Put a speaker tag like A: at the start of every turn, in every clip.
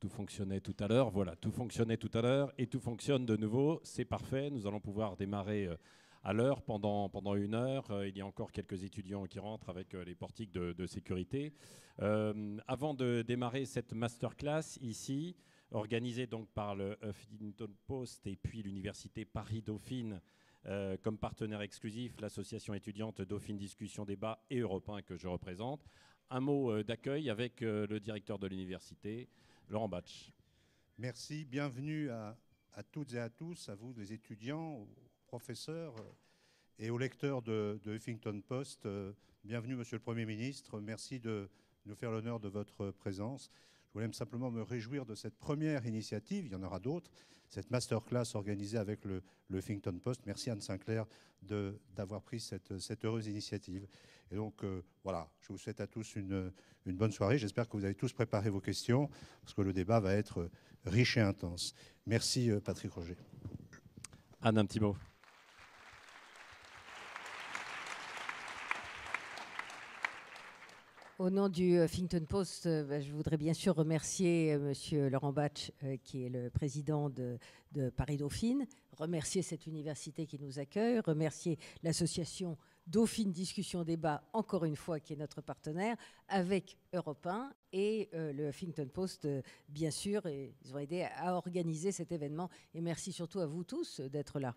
A: tout fonctionnait tout à l'heure. Voilà, tout fonctionnait tout à l'heure et tout fonctionne de nouveau. C'est parfait. Nous allons pouvoir démarrer à l'heure pendant 1 heure. Il y a encore quelques étudiants qui rentrent avec les portiques de sécurité. Avant de démarrer cette masterclass ici, organisée donc par le Huffington Post et puis l'Université Paris-Dauphine, comme partenaire exclusif, l'association étudiante Dauphine Discussion Débat et Europe 1 que je représente. Un mot d'accueil avec le directeur de l'université, Laurent Batch.
B: Merci, bienvenue à toutes et à tous, à vous les étudiants, aux professeurs et aux lecteurs de Huffington Post. Bienvenue Monsieur le Premier ministre, merci de nous faire l'honneur de votre présence. Je voulais simplement me réjouir de cette première initiative, il y en aura d'autres, cette masterclass organisée avec le Huffington Post. Merci Anne Sinclair d'avoir pris cette heureuse initiative. Et donc voilà, je vous souhaite à tous une bonne soirée. J'espère que vous avez tous préparé vos questions, parce que le débat va être riche et intense. Merci Patrick Roger.
A: Anne, un petit mot.
C: Au nom du Huffington Post, je voudrais bien sûr remercier Monsieur Laurent Batch, qui est le président de Paris-Dauphine, remercier cette université qui nous accueille, remercier l'association Dauphine Discussion Débat, encore une fois, qui est notre partenaire, avec Europe 1 et le Huffington Post, bien sûr, et ils ont aidé à organiser cet événement. Et merci surtout à vous tous d'être là.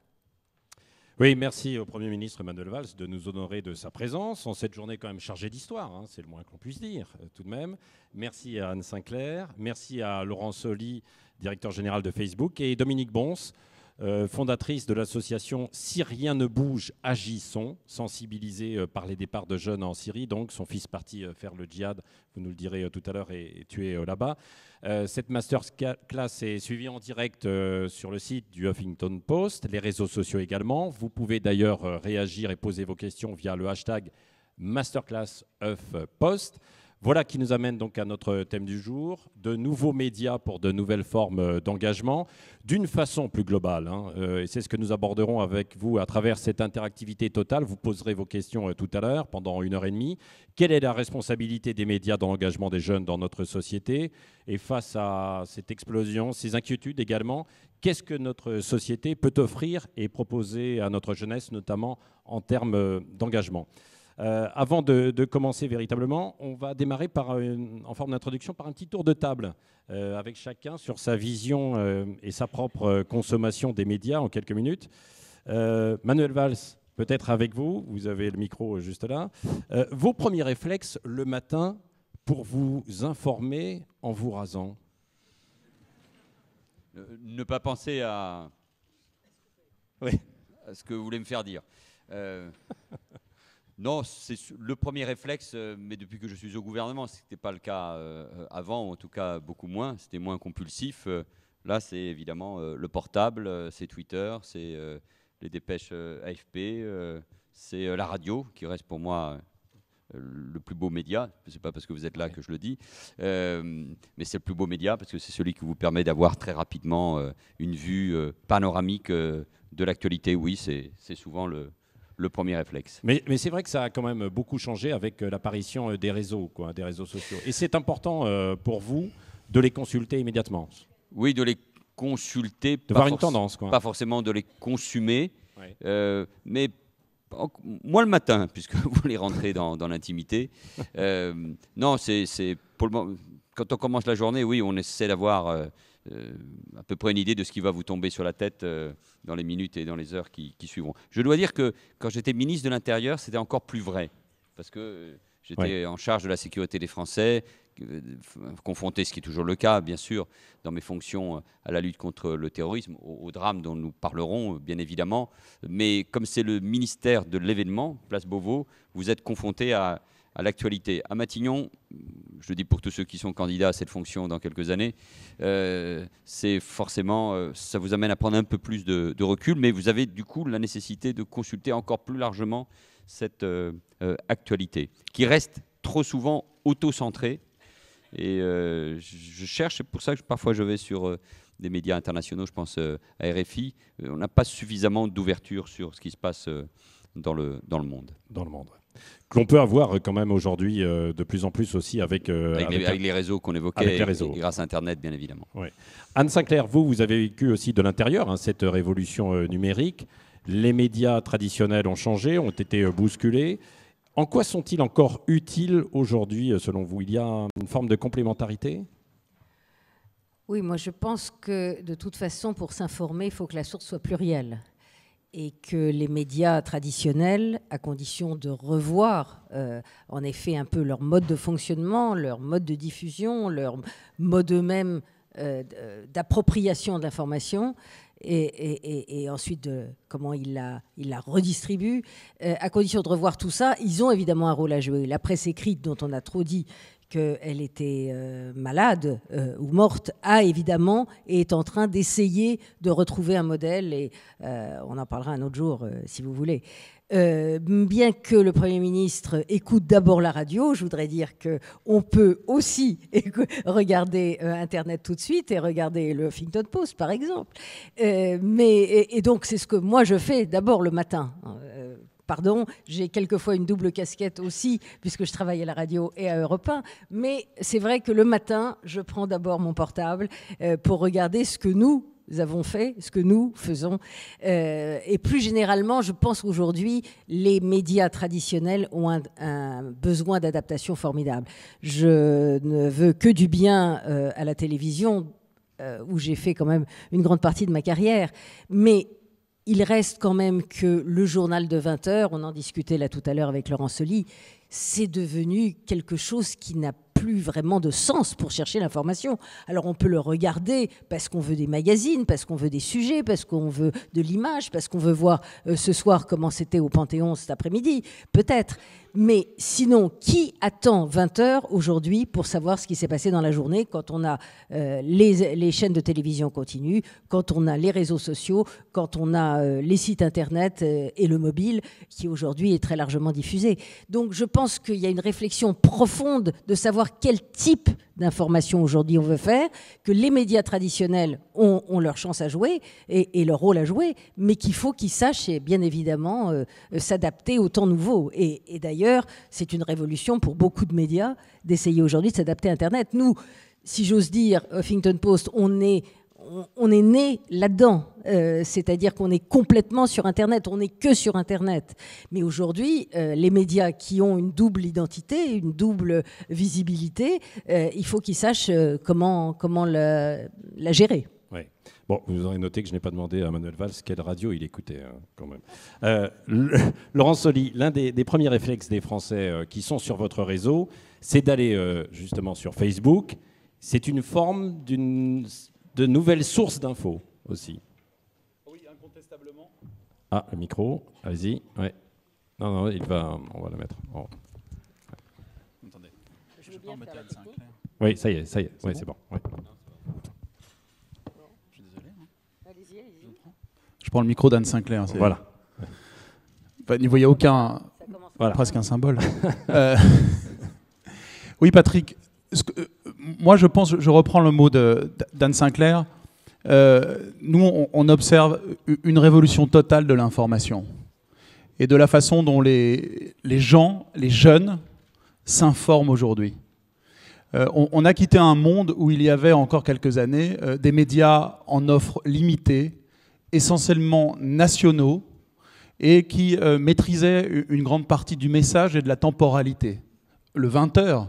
A: Oui, merci au Premier ministre Manuel Valls de nous honorer de sa présence en cette journée quand même chargée d'histoire, hein, c'est le moins qu'on puisse dire tout de même. Merci à Anne Sinclair, merci à Laurent Soli, directeur général de Facebook, et Dominique Bons, fondatrice de l'association Si rien ne bouge, agissons, sensibilisée par les départs de jeunes en Syrie. Donc son fils parti faire le djihad, vous nous le direz tout à l'heure, est tué là-bas. Cette masterclass est suivie en direct sur le site du Huffington Post, les réseaux sociaux également. Vous pouvez d'ailleurs réagir et poser vos questions via le hashtag masterclassHuffPost. Voilà qui nous amène donc à notre thème du jour, de nouveaux médias pour de nouvelles formes d'engagement, d'une façon plus globale. Et c'est ce que nous aborderons avec vous à travers cette interactivité totale. Vous poserez vos questions tout à l'heure, pendant 1h30. Quelle est la responsabilité des médias dans l'engagement des jeunes dans notre société? Et face à cette explosion, ces inquiétudes également, qu'est-ce que notre société peut offrir et proposer à notre jeunesse, notamment en termes d'engagement? Avant de commencer véritablement, on va démarrer en forme d'introduction par un petit tour de table avec chacun sur sa vision et sa propre consommation des médias en quelques minutes. Manuel Valls, peut-être avec vous, vous avez le micro juste là. Vos premiers réflexes le matin pour vous informer en vous rasant?
D: Ne pas penser à ce que vous voulez me faire dire. Non, c'est le premier réflexe, mais depuis que je suis au gouvernement, ce n'était pas le cas avant, ou en tout cas beaucoup moins, c'était moins compulsif. Là, c'est évidemment le portable, c'est Twitter, c'est les dépêches AFP, c'est la radio, qui reste pour moi le plus beau média. Ce n'est pas parce que vous êtes là que je le dis, mais c'est le plus beau média parce que c'est celui qui vous permet d'avoir très rapidement une vue panoramique de l'actualité. Oui, c'est souvent le premier réflexe.
A: Mais c'est vrai que ça a quand même beaucoup changé avec l'apparition des réseaux, des réseaux sociaux. Et c'est important pour vous de les consulter immédiatement.
D: Oui, de les consulter.
A: De voir une tendance, quoi.
D: Pas forcément de les consommer,
A: ouais.
D: Mais moi le matin, puisque vous voulez rentrer dans l'intimité. Non, c'est pour le moment, quand on commence la journée, oui, on essaie d'avoir à peu près une idée de ce qui va vous tomber sur la tête dans les minutes et dans les heures qui suivront. Je dois dire que quand j'étais ministre de l'Intérieur, c'était encore plus vrai, parce que j'étais en charge de la sécurité des Français, confronté, ce qui est toujours le cas, bien sûr, dans mes fonctions à la lutte contre le terrorisme, au drame dont nous parlerons, bien évidemment. Mais comme c'est le ministère de l'événement, Place Beauvau, vous êtes confronté à l'actualité. À Matignon, je le dis pour tous ceux qui sont candidats à cette fonction dans quelques années, c'est forcément, ça vous amène à prendre un peu plus de recul, mais vous avez du coup la nécessité de consulter encore plus largement cette actualité, qui reste trop souvent auto-centrée. Et je cherche, c'est pour ça que parfois je vais sur des médias internationaux, je pense à RFI, on n'a pas suffisamment d'ouverture sur ce qui se passe dans le monde.
A: Dans le monde. Que l'on peut avoir quand même aujourd'hui de plus en plus aussi avec
D: les réseaux qu'on évoquait, et grâce à Internet, bien évidemment.
A: Ouais. Anne Sinclair, vous avez vécu aussi de l'intérieur cette révolution numérique. Les médias traditionnels ont changé, ont été bousculés. En quoi sont-ils encore utiles aujourd'hui, selon vous? Il y a une forme de complémentarité?
C: Oui, moi je pense que de toute façon, pour s'informer, il faut que la source soit plurielle. Et que les médias traditionnels, à condition de revoir en effet un peu leur mode de fonctionnement, leur mode de diffusion, leur mode eux-mêmes d'appropriation de l'information, et ensuite de comment ils la redistribuent, à condition de revoir tout ça, ils ont évidemment un rôle à jouer. La presse écrite, dont on a trop dit qu'elle était malade ou morte, a évidemment et est en train d'essayer de retrouver un modèle, et on en parlera un autre jour si vous voulez. Bien que le Premier ministre écoute d'abord la radio, je voudrais dire qu'on peut aussi regarder Internet tout de suite et regarder le Huffington Post, par exemple. Et donc, c'est ce que moi je fais d'abord le matin. Pardon, j'ai quelquefois une double casquette aussi, puisque je travaille à la radio et à Europe 1. Mais c'est vrai que le matin, je prends d'abord mon portable pour regarder ce que nous avons fait, ce que nous faisons. Et plus généralement, je pense qu'aujourd'hui, les médias traditionnels ont un besoin d'adaptation formidable. Je ne veux que du bien à la télévision, où j'ai fait quand même une grande partie de ma carrière. Mais il reste quand même que le journal de 20 heures, on en discutait là tout à l'heure avec Laurent Soli, c'est devenu quelque chose qui n'a plus vraiment de sens pour chercher l'information. Alors on peut le regarder parce qu'on veut des magazines, parce qu'on veut des sujets, parce qu'on veut de l'image, parce qu'on veut voir ce soir comment c'était au Panthéon cet après-midi, peut-être. Mais sinon, qui attend 20 heures aujourd'hui pour savoir ce qui s'est passé dans la journée quand on a les chaînes de télévision continues, quand on a les réseaux sociaux, quand on a les sites internet et le mobile qui aujourd'hui est très largement diffusé. Donc je pense qu'il y a une réflexion profonde de savoir quel type d'information aujourd'hui on veut faire, que les médias traditionnels ont leur chance à jouer et leur rôle à jouer, mais qu'il faut qu'ils sachent bien évidemment s'adapter aux temps nouveaux. Et d'ailleurs, c'est une révolution pour beaucoup de médias d'essayer aujourd'hui de s'adapter à Internet. Nous, si j'ose dire, Huffington Post, on est né là-dedans, c'est-à-dire qu'on est complètement sur Internet, on n'est que sur Internet. Mais aujourd'hui, les médias qui ont une double identité, une double visibilité, il faut qu'ils sachent comment la gérer.
A: Oui. Bon, vous aurez noté que je n'ai pas demandé à Manuel Valls quelle radio il écoutait, quand même. Laurent Soli, l'un des premiers réflexes des Français qui sont sur votre réseau, c'est d'aller justement sur Facebook. C'est une forme de nouvelles sources d'infos aussi.
E: Oui, incontestablement.
A: Ah, le micro, allez-y. Ouais. Non, on va la mettre. Oh.
E: Attendez. Je veux bien mettre Anne Sinclair.
A: Oui, ça y est. Oui, c'est bon. Ouais.
E: Je suis désolé. Allez-y. Je prends le micro d'Anne Sinclair.
A: Voilà.
E: Enfin, n'y voyez aucun... Voilà. Presque un symbole. Oui, Patrick. Moi, je reprends le mot d'Anne Sinclair. Nous, on observe une révolution totale de l'information et de la façon dont les gens, les jeunes, s'informent aujourd'hui. On a quitté un monde où il y avait encore quelques années des médias en offre limitée, essentiellement nationaux, et qui maîtrisaient une grande partie du message et de la temporalité. Le 20h,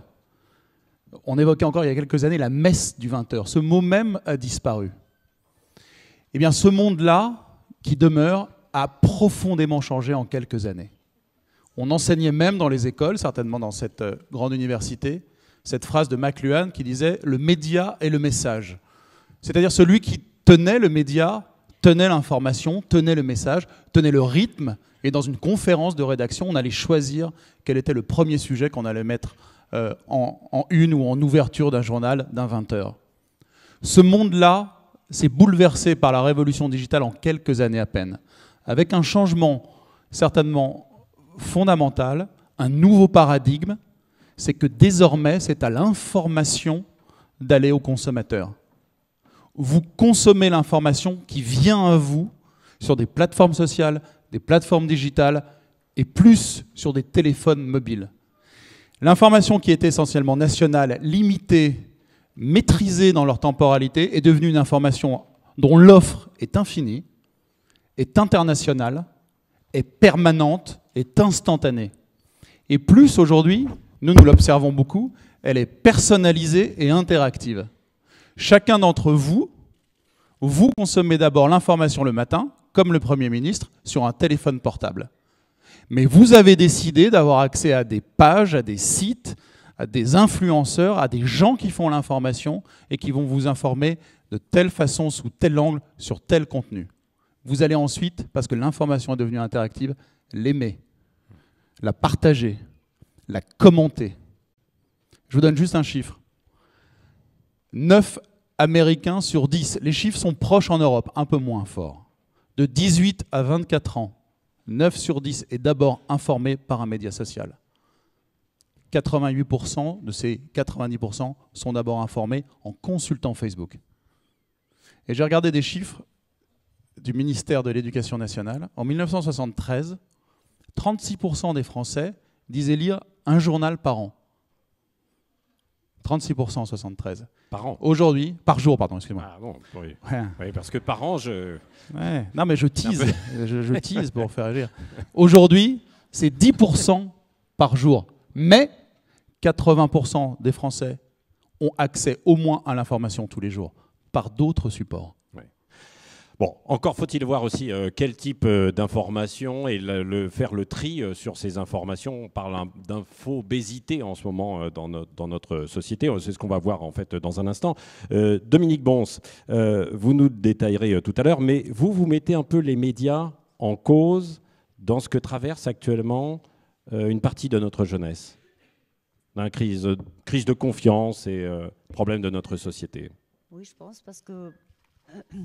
E: on évoquait encore il y a quelques années la messe du 20h. Ce mot même a disparu. Eh bien, ce monde-là, qui demeure, a profondément changé en quelques années. On enseignait même dans les écoles, certainement dans cette grande université, cette phrase de McLuhan qui disait « le média et le message ». C'est-à-dire celui qui tenait le média, tenait l'information, tenait le message, tenait le rythme. Et dans une conférence de rédaction, on allait choisir quel était le premier sujet qu'on allait mettre en une ou en ouverture d'un journal d'un 20h. Ce monde-là s'est bouleversé par la révolution digitale en quelques années à peine, avec un changement certainement fondamental, un nouveau paradigme, c'est que désormais, c'est à l'information d'aller au consommateur. Vous consommez l'information qui vient à vous sur des plateformes sociales, des plateformes digitales, et plus sur des téléphones mobiles. L'information qui était essentiellement nationale, limitée, maîtrisée dans leur temporalité, est devenue une information dont l'offre est infinie, est internationale, est permanente, est instantanée. Et plus aujourd'hui, nous l'observons beaucoup, elle est personnalisée et interactive. Chacun d'entre vous, vous consommez d'abord l'information le matin, comme le Premier ministre, sur un téléphone portable. Mais vous avez décidé d'avoir accès à des pages, à des sites, à des influenceurs, à des gens qui font l'information et qui vont vous informer de telle façon, sous tel angle, sur tel contenu. Vous allez ensuite, parce que l'information est devenue interactive, l'aimer, la partager, la commenter. Je vous donne juste un chiffre. 9 Américains sur 10, les chiffres sont proches en Europe, un peu moins forts. De 18 à 24 ans, 9 sur 10 est d'abord informé par un média social. 88% de ces 90% sont d'abord informés en consultant Facebook. Et j'ai regardé des chiffres du ministère de l'Éducation nationale. En 1973, 36% des Français disaient lire un journal par an. 36% en 73.
A: Par an.
E: Aujourd'hui, par jour, pardon, excusez-moi.
A: Ah bon, oui.
E: Ouais.
A: Oui, parce que par an, je...
E: Ouais. Non, mais je tease. Je tease pour faire agir. Aujourd'hui, c'est 10% par jour. Mais 80% des Français ont accès au moins à l'information tous les jours, par d'autres supports.
A: Bon, encore faut-il voir aussi quel type d'informations et faire le tri sur ces informations. On parle d'infobésité en ce moment dans notre société. C'est ce qu'on va voir en fait dans un instant. Dominique Bons, vous nous détaillerez tout à l'heure, mais vous mettez un peu les médias en cause dans ce que traverse actuellement une partie de notre jeunesse. Une crise de confiance et problème de notre société.
F: Oui, je pense, parce que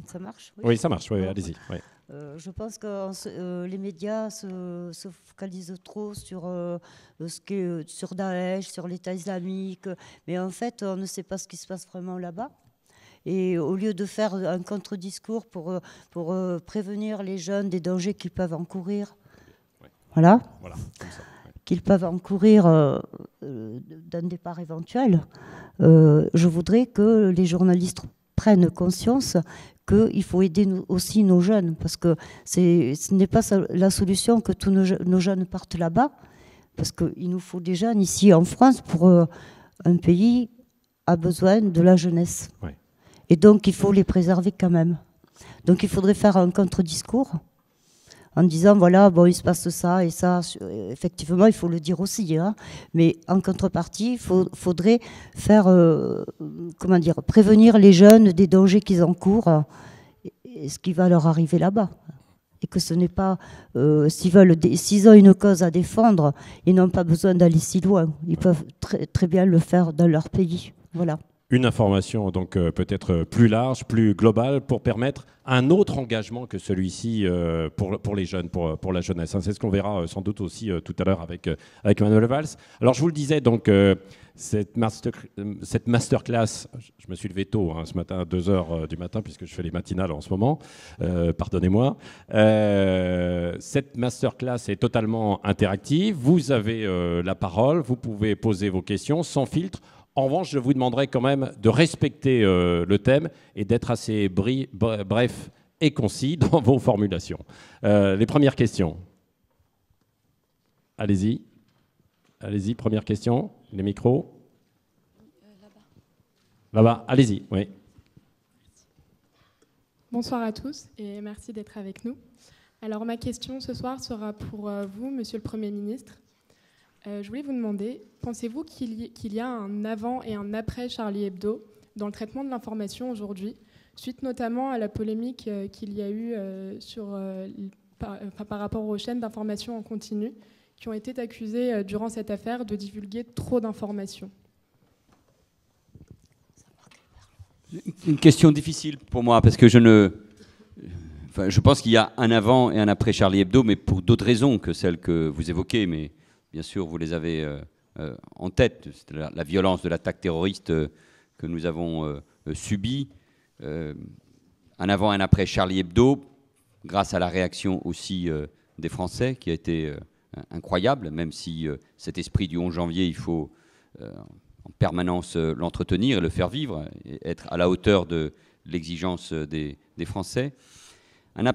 F: ça marche.
A: Oui, ça marche, oui, allez-y. Oui.
F: Je pense que les médias se focalisent trop sur sur Daesh, sur l'État islamique, mais en fait, on ne sait pas ce qui se passe vraiment là-bas. Et au lieu de faire un contre-discours pour prévenir les jeunes des dangers qu'ils peuvent encourir, voilà comme ça, qu'ils peuvent encourir d'un départ éventuel, je voudrais que les journalistes prennent conscience qu'il faut aider aussi nos jeunes, parce que ce n'est pas la solution que tous nos jeunes partent là-bas, parce qu'il nous faut des jeunes ici en France pour un pays a besoin de la jeunesse. Oui. Et donc il faut les préserver quand même. Donc il faudrait faire un contre-discours en disant voilà, bon, il se passe ça et ça. Effectivement, il faut le dire aussi, hein, mais en contrepartie, il faudrait faire, prévenir les jeunes des dangers qu'ils encourent et ce qui va leur arriver là-bas. Et que ce n'est pas, s'ils ont une cause à défendre, ils n'ont pas besoin d'aller si loin. Ils peuvent très bien le faire dans leur pays. Voilà.
A: Une information donc peut-être plus large, plus globale, pour permettre un autre engagement que celui-ci pour les jeunes, pour la jeunesse. C'est ce qu'on verra sans doute aussi tout à l'heure avec Manuel Valls. Alors je vous le disais, donc cette masterclass, je me suis levé tôt ce matin à 2h du matin puisque je fais les matinales en ce moment, pardonnez-moi. Cette masterclass est totalement interactive, vous avez la parole, vous pouvez poser vos questions sans filtre. En revanche, je vous demanderai quand même de respecter le thème et d'être assez bref et concis dans vos formulations. Les premières questions. Allez-y. Allez-y, première question. Les micros. Là-bas, allez-y, oui.
G: Bonsoir à tous et merci d'être avec nous. Alors ma question ce soir sera pour vous, Monsieur le Premier ministre. Je voulais vous demander, pensez-vous qu'il y a un avant et un après Charlie Hebdo dans le traitement de l'information aujourd'hui, suite notamment à la polémique qu'il y a eu par rapport aux chaînes d'information en continu qui ont été accusées durant cette affaire de divulguer trop d'informations?
D: Une question difficile pour moi, parce que je pense qu'il y a un avant et un après Charlie Hebdo, mais pour d'autres raisons que celles que vous évoquez, mais bien sûr, vous les avez en tête. C'est la violence de l'attaque terroriste que nous avons subie. Un avant et un après Charlie Hebdo, grâce à la réaction aussi des Français, qui a été incroyable, même si cet esprit du 11 janvier, il faut en permanence l'entretenir et le faire vivre, et être à la hauteur de l'exigence des Français. Un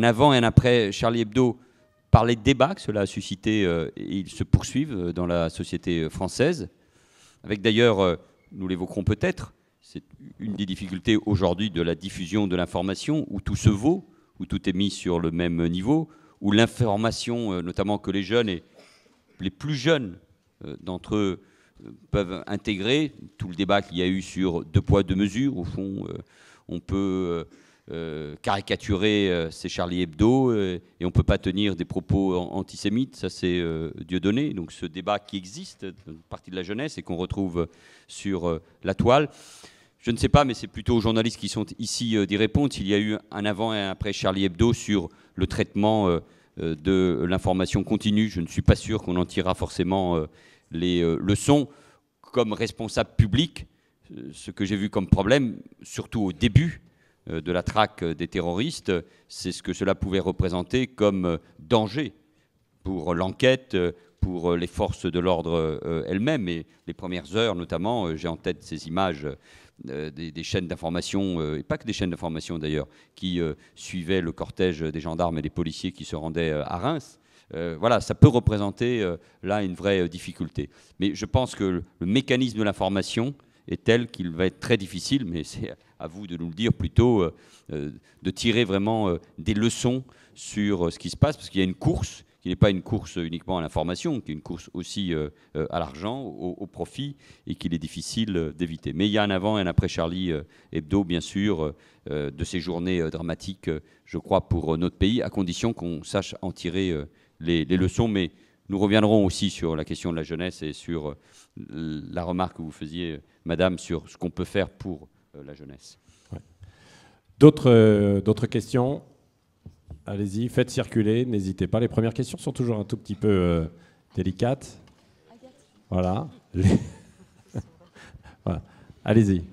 D: avant et un après Charlie Hebdo, par les débats que cela a suscité, ils se poursuivent dans la société française, avec d'ailleurs, nous l'évoquerons peut-être, c'est une des difficultés aujourd'hui de la diffusion de l'information, où tout se vaut, où tout est mis sur le même niveau, où l'information, notamment que les jeunes et les plus jeunes d'entre eux peuvent intégrer, tout le débat qu'il y a eu sur 2 poids 2 mesures, au fond, on peut caricaturer ces Charlie Hebdo et on ne peut pas tenir des propos antisémites, ça c'est Dieudonné. Donc ce débat qui existe, une partie de la jeunesse, et qu'on retrouve sur la toile. Je ne sais pas, mais c'est plutôt aux journalistes qui sont ici d'y répondre, s'il y a eu un avant et un après Charlie Hebdo sur le traitement de l'information continue. Je ne suis pas sûr qu'on en tirera forcément les leçons. Comme responsable public, ce que j'ai vu comme problème, surtout au début de la traque des terroristes, c'est ce que cela pouvait représenter comme danger pour l'enquête, pour les forces de l'ordre elles-mêmes. Et les premières heures, notamment, j'ai en tête ces images des chaînes d'information, et pas que des chaînes d'information d'ailleurs, qui suivaient le cortège des gendarmes et des policiers qui se rendaient à Reims. Voilà, ça peut représenter là une vraie difficulté. Mais je pense que le mécanisme de l'information est tel qu'il va être très difficile, mais c'est à vous de nous le dire plutôt, de tirer vraiment des leçons sur ce qui se passe, parce qu'il y a une course qui n'est pas une course uniquement à l'information, qui est une course aussi à l'argent, au profit, et qu'il est difficile d'éviter. Mais il y a un avant et un après Charlie Hebdo, bien sûr, de ces journées dramatiques, je crois, pour notre pays, à condition qu'on sache en tirer les leçons. Mais nous reviendrons aussi sur la question de la jeunesse et sur la remarque que vous faisiez, Madame, sur ce qu'on peut faire pour la jeunesse.
A: Ouais. D'autres questions? Allez-y, faites circuler, n'hésitez pas. Les premières questions sont toujours un tout petit peu délicates. Voilà. Voilà. Allez-y.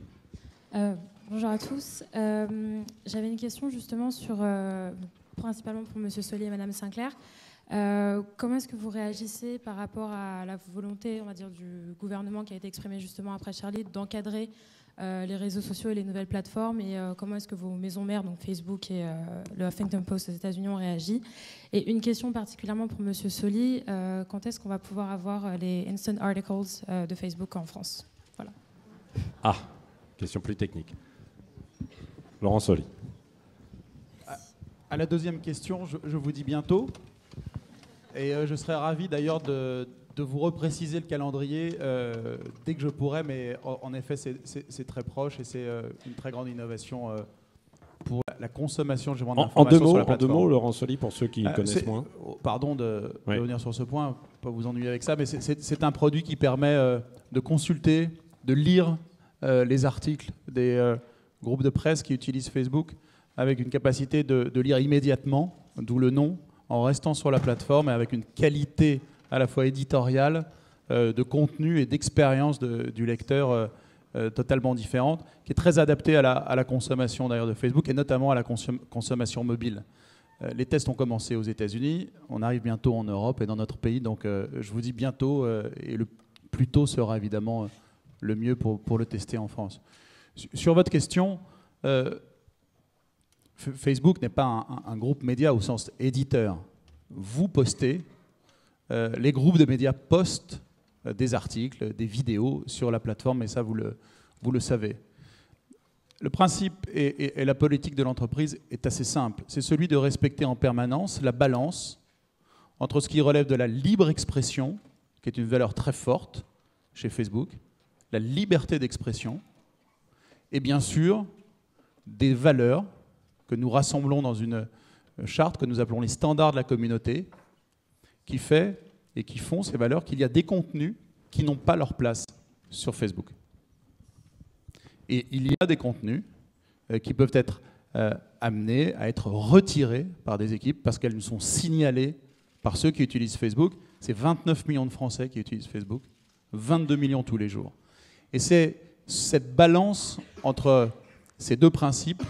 H: Bonjour à tous. J'avais une question justement sur, principalement pour M. Solly et Mme Sinclair. Comment est-ce que vous réagissez par rapport à la volonté, on va dire, du gouvernement qui a été exprimée justement après Charlie d'encadrer les réseaux sociaux et les nouvelles plateformes, et comment est-ce que vos maisons mères, donc Facebook et le Huffington Post aux États-Unis, ont réagi? Et une question particulièrement pour M. Solly, quand est-ce qu'on va pouvoir avoir les instant articles de Facebook en France? Voilà.
A: Ah, question plus technique. Laurent Solly.
E: À la deuxième question, je vous dis bientôt. Et je serais ravi d'ailleurs de vous repréciser le calendrier dès que je pourrai, mais en effet, c'est très proche et c'est une très grande innovation pour la consommation de d'informations sur la plateforme.
A: En deux mots, Laurent Solly, pour ceux qui connaissent moins.
E: Pardon de revenir sur ce point, pas vous ennuyer avec ça, mais c'est un produit qui permet de consulter, de lire les articles des groupes de presse qui utilisent Facebook avec une capacité de lire immédiatement, d'où le nom, en restant sur la plateforme et avec une qualité à la fois éditoriale, de contenu et d'expérience du lecteur totalement différente, qui est très adaptée à la consommation d'ailleurs de Facebook et notamment à la consommation mobile. Les tests ont commencé aux États-Unis, on arrive bientôt en Europe et dans notre pays, donc je vous dis bientôt, et le plus tôt sera évidemment le mieux pour le tester en France. Sur votre question, Facebook n'est pas un groupe média au sens éditeur. Vous postez, les groupes de médias postent des articles, des vidéos sur la plateforme, et ça, vous le savez. Le principe et la politique de l'entreprise est assez simple. C'est celui de respecter en permanence la balance entre ce qui relève de la libre expression, qui est une valeur très forte chez Facebook, la liberté d'expression, et bien sûr, des valeurs que nous rassemblons dans une charte que nous appelons les standards de la communauté, qui fait et qui font ces valeurs qu'il y a des contenus qui n'ont pas leur place sur Facebook. Et il y a des contenus qui peuvent être amenés à être retirés par des équipes parce qu'elles nous sont signalées par ceux qui utilisent Facebook. C'est 29 millions de Français qui utilisent Facebook, 22 millions tous les jours. Et c'est cette balance entre ces deux principes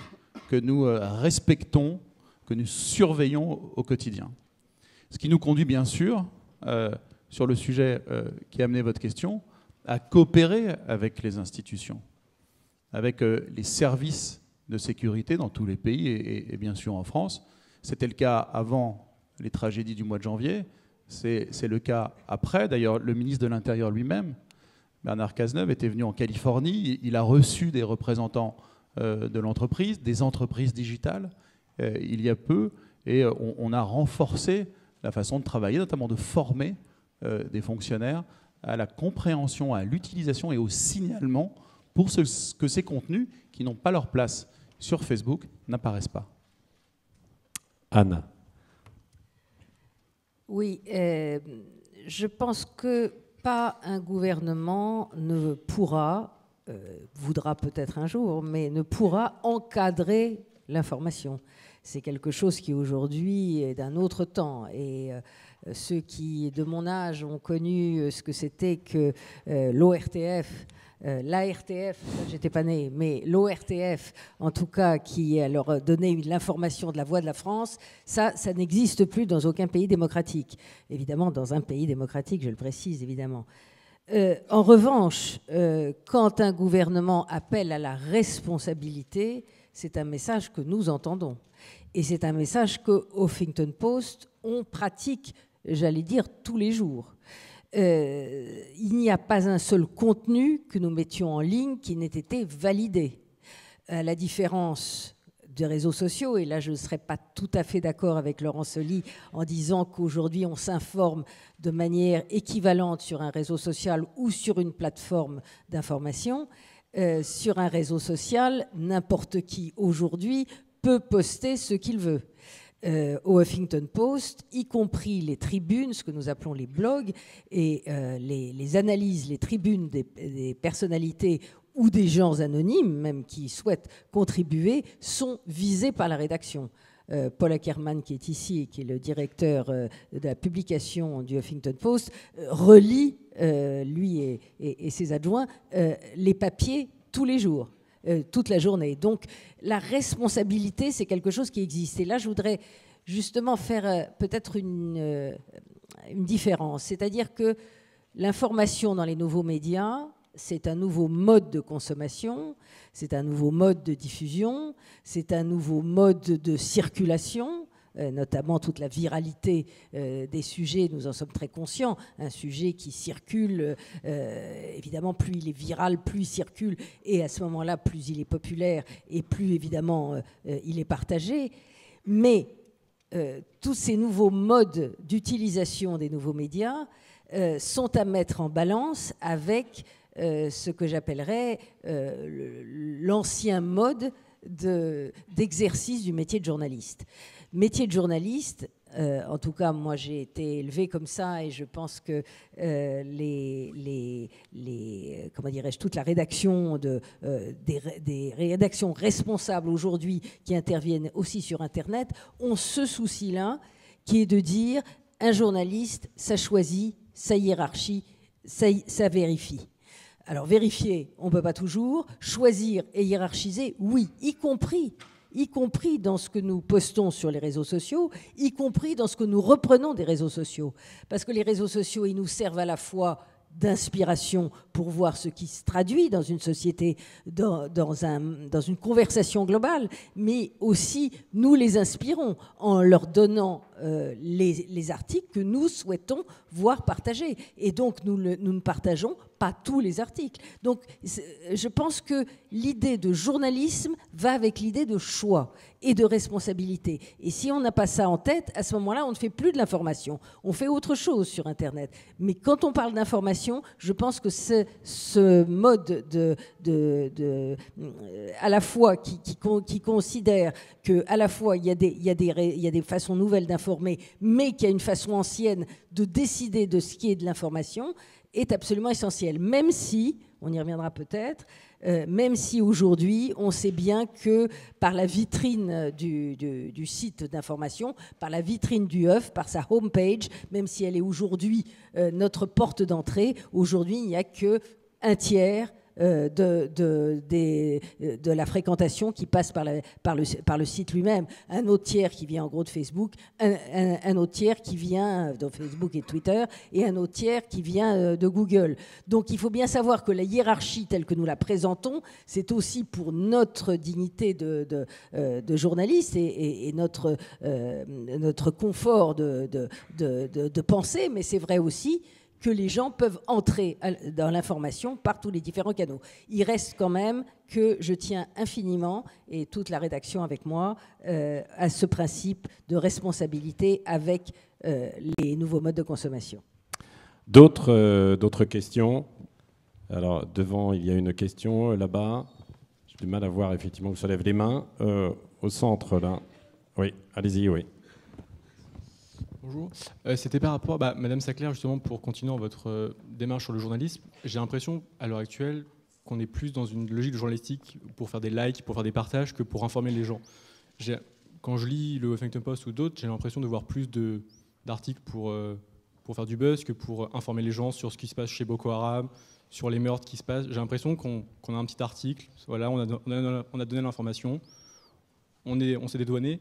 E: que nous respectons, que nous surveillons au quotidien. Ce qui nous conduit bien sûr, sur le sujet qui a amené votre question, à coopérer avec les institutions, avec les services de sécurité dans tous les pays et bien sûr en France. C'était le cas avant les tragédies du mois de janvier, c'est le cas après. D'ailleurs, le ministre de l'Intérieur lui-même, Bernard Cazeneuve, était venu en Californie, il a reçu des représentants de l'entreprise, des entreprises digitales, il y a peu, et on a renforcé la façon de travailler, notamment de former des fonctionnaires à la compréhension, à l'utilisation et au signalement pour que ces contenus qui n'ont pas leur place sur Facebook n'apparaissent pas.
A: Anne.
C: Oui, je pense que pas un gouvernement ne pourra, voudra peut-être un jour, mais ne pourra encadrer l'information. C'est quelque chose qui aujourd'hui est d'un autre temps. Et ceux qui, de mon âge, ont connu ce que c'était que l'ORTF, l'ARTF, j'étais pas née, mais l'ORTF, en tout cas, qui leur donnait l'information de la voix de la France, ça n'existe plus dans aucun pays démocratique. Évidemment, dans un pays démocratique, je le précise, évidemment. En revanche, quand un gouvernement appelle à la responsabilité, c'est un message que nous entendons. Et c'est un message que Huffington Post, on pratique, j'allais dire, tous les jours. Il n'y a pas un seul contenu que nous mettions en ligne qui n'ait été validé. À la différence des réseaux sociaux, et là je ne serais pas tout à fait d'accord avec Laurent Soli en disant qu'aujourd'hui on s'informe de manière équivalente sur un réseau social ou sur une plateforme d'information. Sur un réseau social, n'importe qui aujourd'hui peut poster ce qu'il veut. Au Huffington Post, y compris les tribunes, ce que nous appelons les blogs, et les analyses, les tribunes des personnalités ou des gens anonymes, même qui souhaitent contribuer, sont visés par la rédaction. Paul Ackerman, qui est ici et qui est le directeur de la publication du Huffington Post, relit, lui et ses adjoints, les papiers tous les jours. Toute la journée. Donc la responsabilité, c'est quelque chose qui existe. Et là, je voudrais justement faire peut-être une différence. C'est-à-dire que l'information dans les nouveaux médias, c'est un nouveau mode de consommation, c'est un nouveau mode de diffusion, c'est un nouveau mode de circulation, notamment toute la viralité des sujets, nous en sommes très conscients. Un sujet qui circule, évidemment, plus il est viral, plus il circule, et à ce moment-là, plus il est populaire, et plus, évidemment, il est partagé. Mais tous ces nouveaux modes d'utilisation des nouveaux médias sont à mettre en balance avec ce que j'appellerais l'ancien mode d'exercice du métier de journaliste. Métier de journaliste, en tout cas, moi j'ai été élevée comme ça et je pense que comment dirais-je, toute la rédaction des rédactions responsables aujourd'hui qui interviennent aussi sur Internet ont ce souci-là qui est de dire un journaliste, ça choisit, ça hiérarchie, ça vérifie. Alors vérifier, on ne peut pas toujours. Choisir et hiérarchiser, oui, y compris dans ce que nous postons sur les réseaux sociaux, y compris dans ce que nous reprenons des réseaux sociaux. Parce que les réseaux sociaux, ils nous servent à la fois d'inspiration pour voir ce qui se traduit dans une société, dans une conversation globale, mais aussi nous les inspirons en leur donnant les articles que nous souhaitons voir partagés. Et donc nous ne partageons pas tous les articles. Donc je pense que l'idée de journalisme va avec l'idée de choix et de responsabilité. Et si on n'a pas ça en tête, à ce moment-là, on ne fait plus de l'information. On fait autre chose sur Internet. Mais quand on parle d'information, je pense que ce mode à la fois qui considère qu'à la fois il y a des façons nouvelles d'informer, mais qu'il y a une façon ancienne de décider de ce qui est de l'information, est absolument essentiel. Même si, on y reviendra peut-être, même si aujourd'hui, on sait bien que par la vitrine du site d'information, par la vitrine du HUF, par sa homepage, même si elle est aujourd'hui notre porte d'entrée, aujourd'hui, il n'y a qu'un tiers de la fréquentation qui passe par le site lui-même. Un autre tiers qui vient en gros de Facebook, un autre tiers qui vient de Facebook et Twitter, et un autre tiers qui vient de Google. Donc il faut bien savoir que la hiérarchie telle que nous la présentons, c'est aussi pour notre dignité de journaliste et notre confort de penser, mais c'est vrai aussi que les gens peuvent entrer dans l'information par tous les différents canaux. Il reste quand même que je tiens infiniment, et toute la rédaction avec moi, à ce principe de responsabilité avec les nouveaux modes de consommation.
A: D'autres questions? Alors, devant, il y a une question là-bas. J'ai du mal à voir, effectivement, que se lèvent les mains. Au centre, là. Oui, allez-y, oui.
I: Bonjour. C'était par rapport, Madame Sacler, justement, pour continuer dans votre démarche sur le journalisme. J'ai l'impression, à l'heure actuelle, qu'on est plus dans une logique journalistique pour faire des likes, pour faire des partages, que pour informer les gens. Quand je lis le Huffington Post ou d'autres, j'ai l'impression de voir plus d'articles pour faire du buzz que pour informer les gens sur ce qui se passe chez Boko Haram, sur les meurtres qui se passent. J'ai l'impression qu'on a un petit article, voilà, on a donné l'information, on s'est dédouané.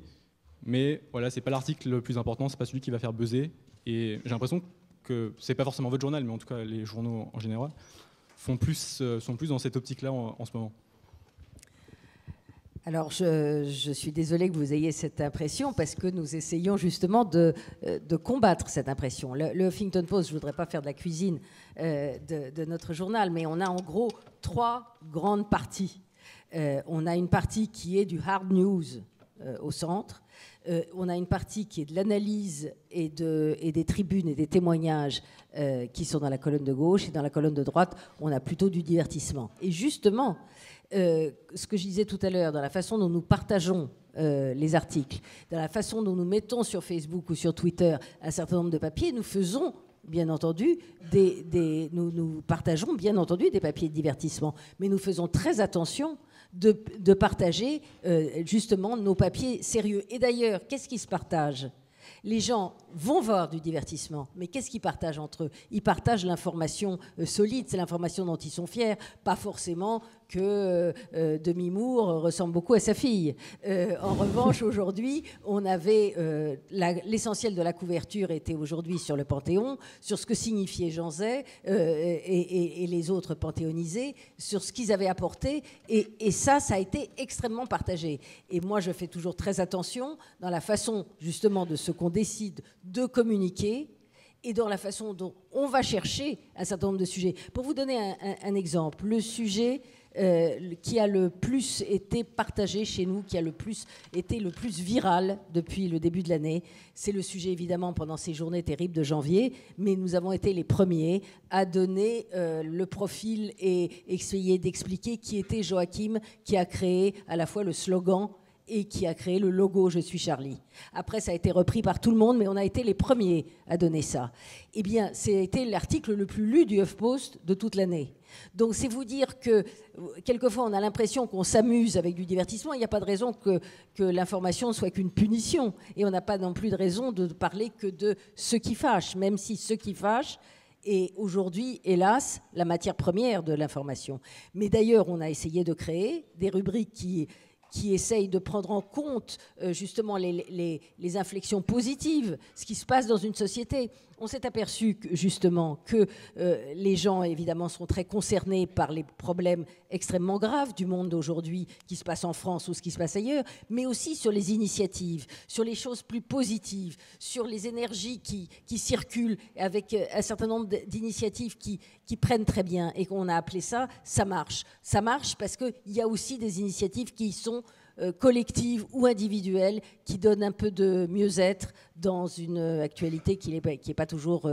I: Mais voilà, c'est pas l'article le plus important, c'est pas celui qui va faire buzzer. Et j'ai l'impression que c'est pas forcément votre journal, mais en tout cas les journaux en général sont plus dans cette optique-là en ce moment.
C: Alors, je suis désolée que vous ayez cette impression parce que nous essayons justement de combattre cette impression. Le Huffington Post, je ne voudrais pas faire de la cuisine de notre journal, mais on a en gros 3 grandes parties. On a une partie qui est du hard news au centre. On a une partie qui est de l'analyse et des tribunes et des témoignages qui sont dans la colonne de gauche, et dans la colonne de droite, on a plutôt du divertissement. Et justement, ce que je disais tout à l'heure, dans la façon dont nous partageons les articles, dans la façon dont nous mettons sur Facebook ou sur Twitter un certain nombre de papiers, nous faisons bien entendu nous partageons bien entendu des papiers de divertissement, mais nous faisons très attention de partager justement nos papiers sérieux. Et d'ailleurs, qu'est-ce qui se partage ? Les gens vont voir du divertissement, mais qu'est-ce qu'ils partagent entre eux ? Ils partagent l'information solide, c'est l'information dont ils sont fiers, pas forcément que Demi Moore ressemble beaucoup à sa fille. En revanche, aujourd'hui, on avait l'essentiel de la couverture était aujourd'hui sur le Panthéon, sur ce que signifiait Jean Zay et les autres panthéonisés, sur ce qu'ils avaient apporté, et ça a été extrêmement partagé. Et moi, je fais toujours très attention dans la façon, justement, de ce qu'on décide de communiquer et dans la façon dont on va chercher un certain nombre de sujets. Pour vous donner un exemple, le sujet qui a le plus été partagé chez nous, qui a été le plus viral depuis le début de l'année, c'est le sujet évidemment pendant ces journées terribles de janvier, mais nous avons été les premiers à donner le profil et essayer d'expliquer qui était Joachim, qui a créé à la fois le slogan et qui a créé le logo « Je suis Charlie ». Après, ça a été repris par tout le monde, mais on a été les premiers à donner ça. Eh bien, c'était l'article le plus lu du HuffPost de toute l'année. Donc, c'est vous dire que, quelquefois, on a l'impression qu'on s'amuse avec du divertissement. Il n'y a pas de raison que l'information ne soit qu'une punition. Et on n'a pas non plus de raison de parler que de ce qui fâche, même si ce qui fâche est aujourd'hui, hélas, la matière première de l'information. Mais d'ailleurs, on a essayé de créer des rubriques qui essayent de prendre en compte justement les inflexions positives, ce qui se passe dans une société. On s'est aperçu justement que les gens, évidemment, sont très concernés par les problèmes extrêmement graves du monde d'aujourd'hui, qui se passe en France ou ce qui se passe ailleurs, mais aussi sur les initiatives, sur les choses plus positives, sur les énergies qui circulent, avec un certain nombre d'initiatives qui prennent très bien, et qu'on a appelé ça « ça marche ». Ça marche parce qu'il y a aussi des initiatives qui sont collectives ou individuelles, qui donnent un peu de mieux-être dans une actualité qui n'est pas toujours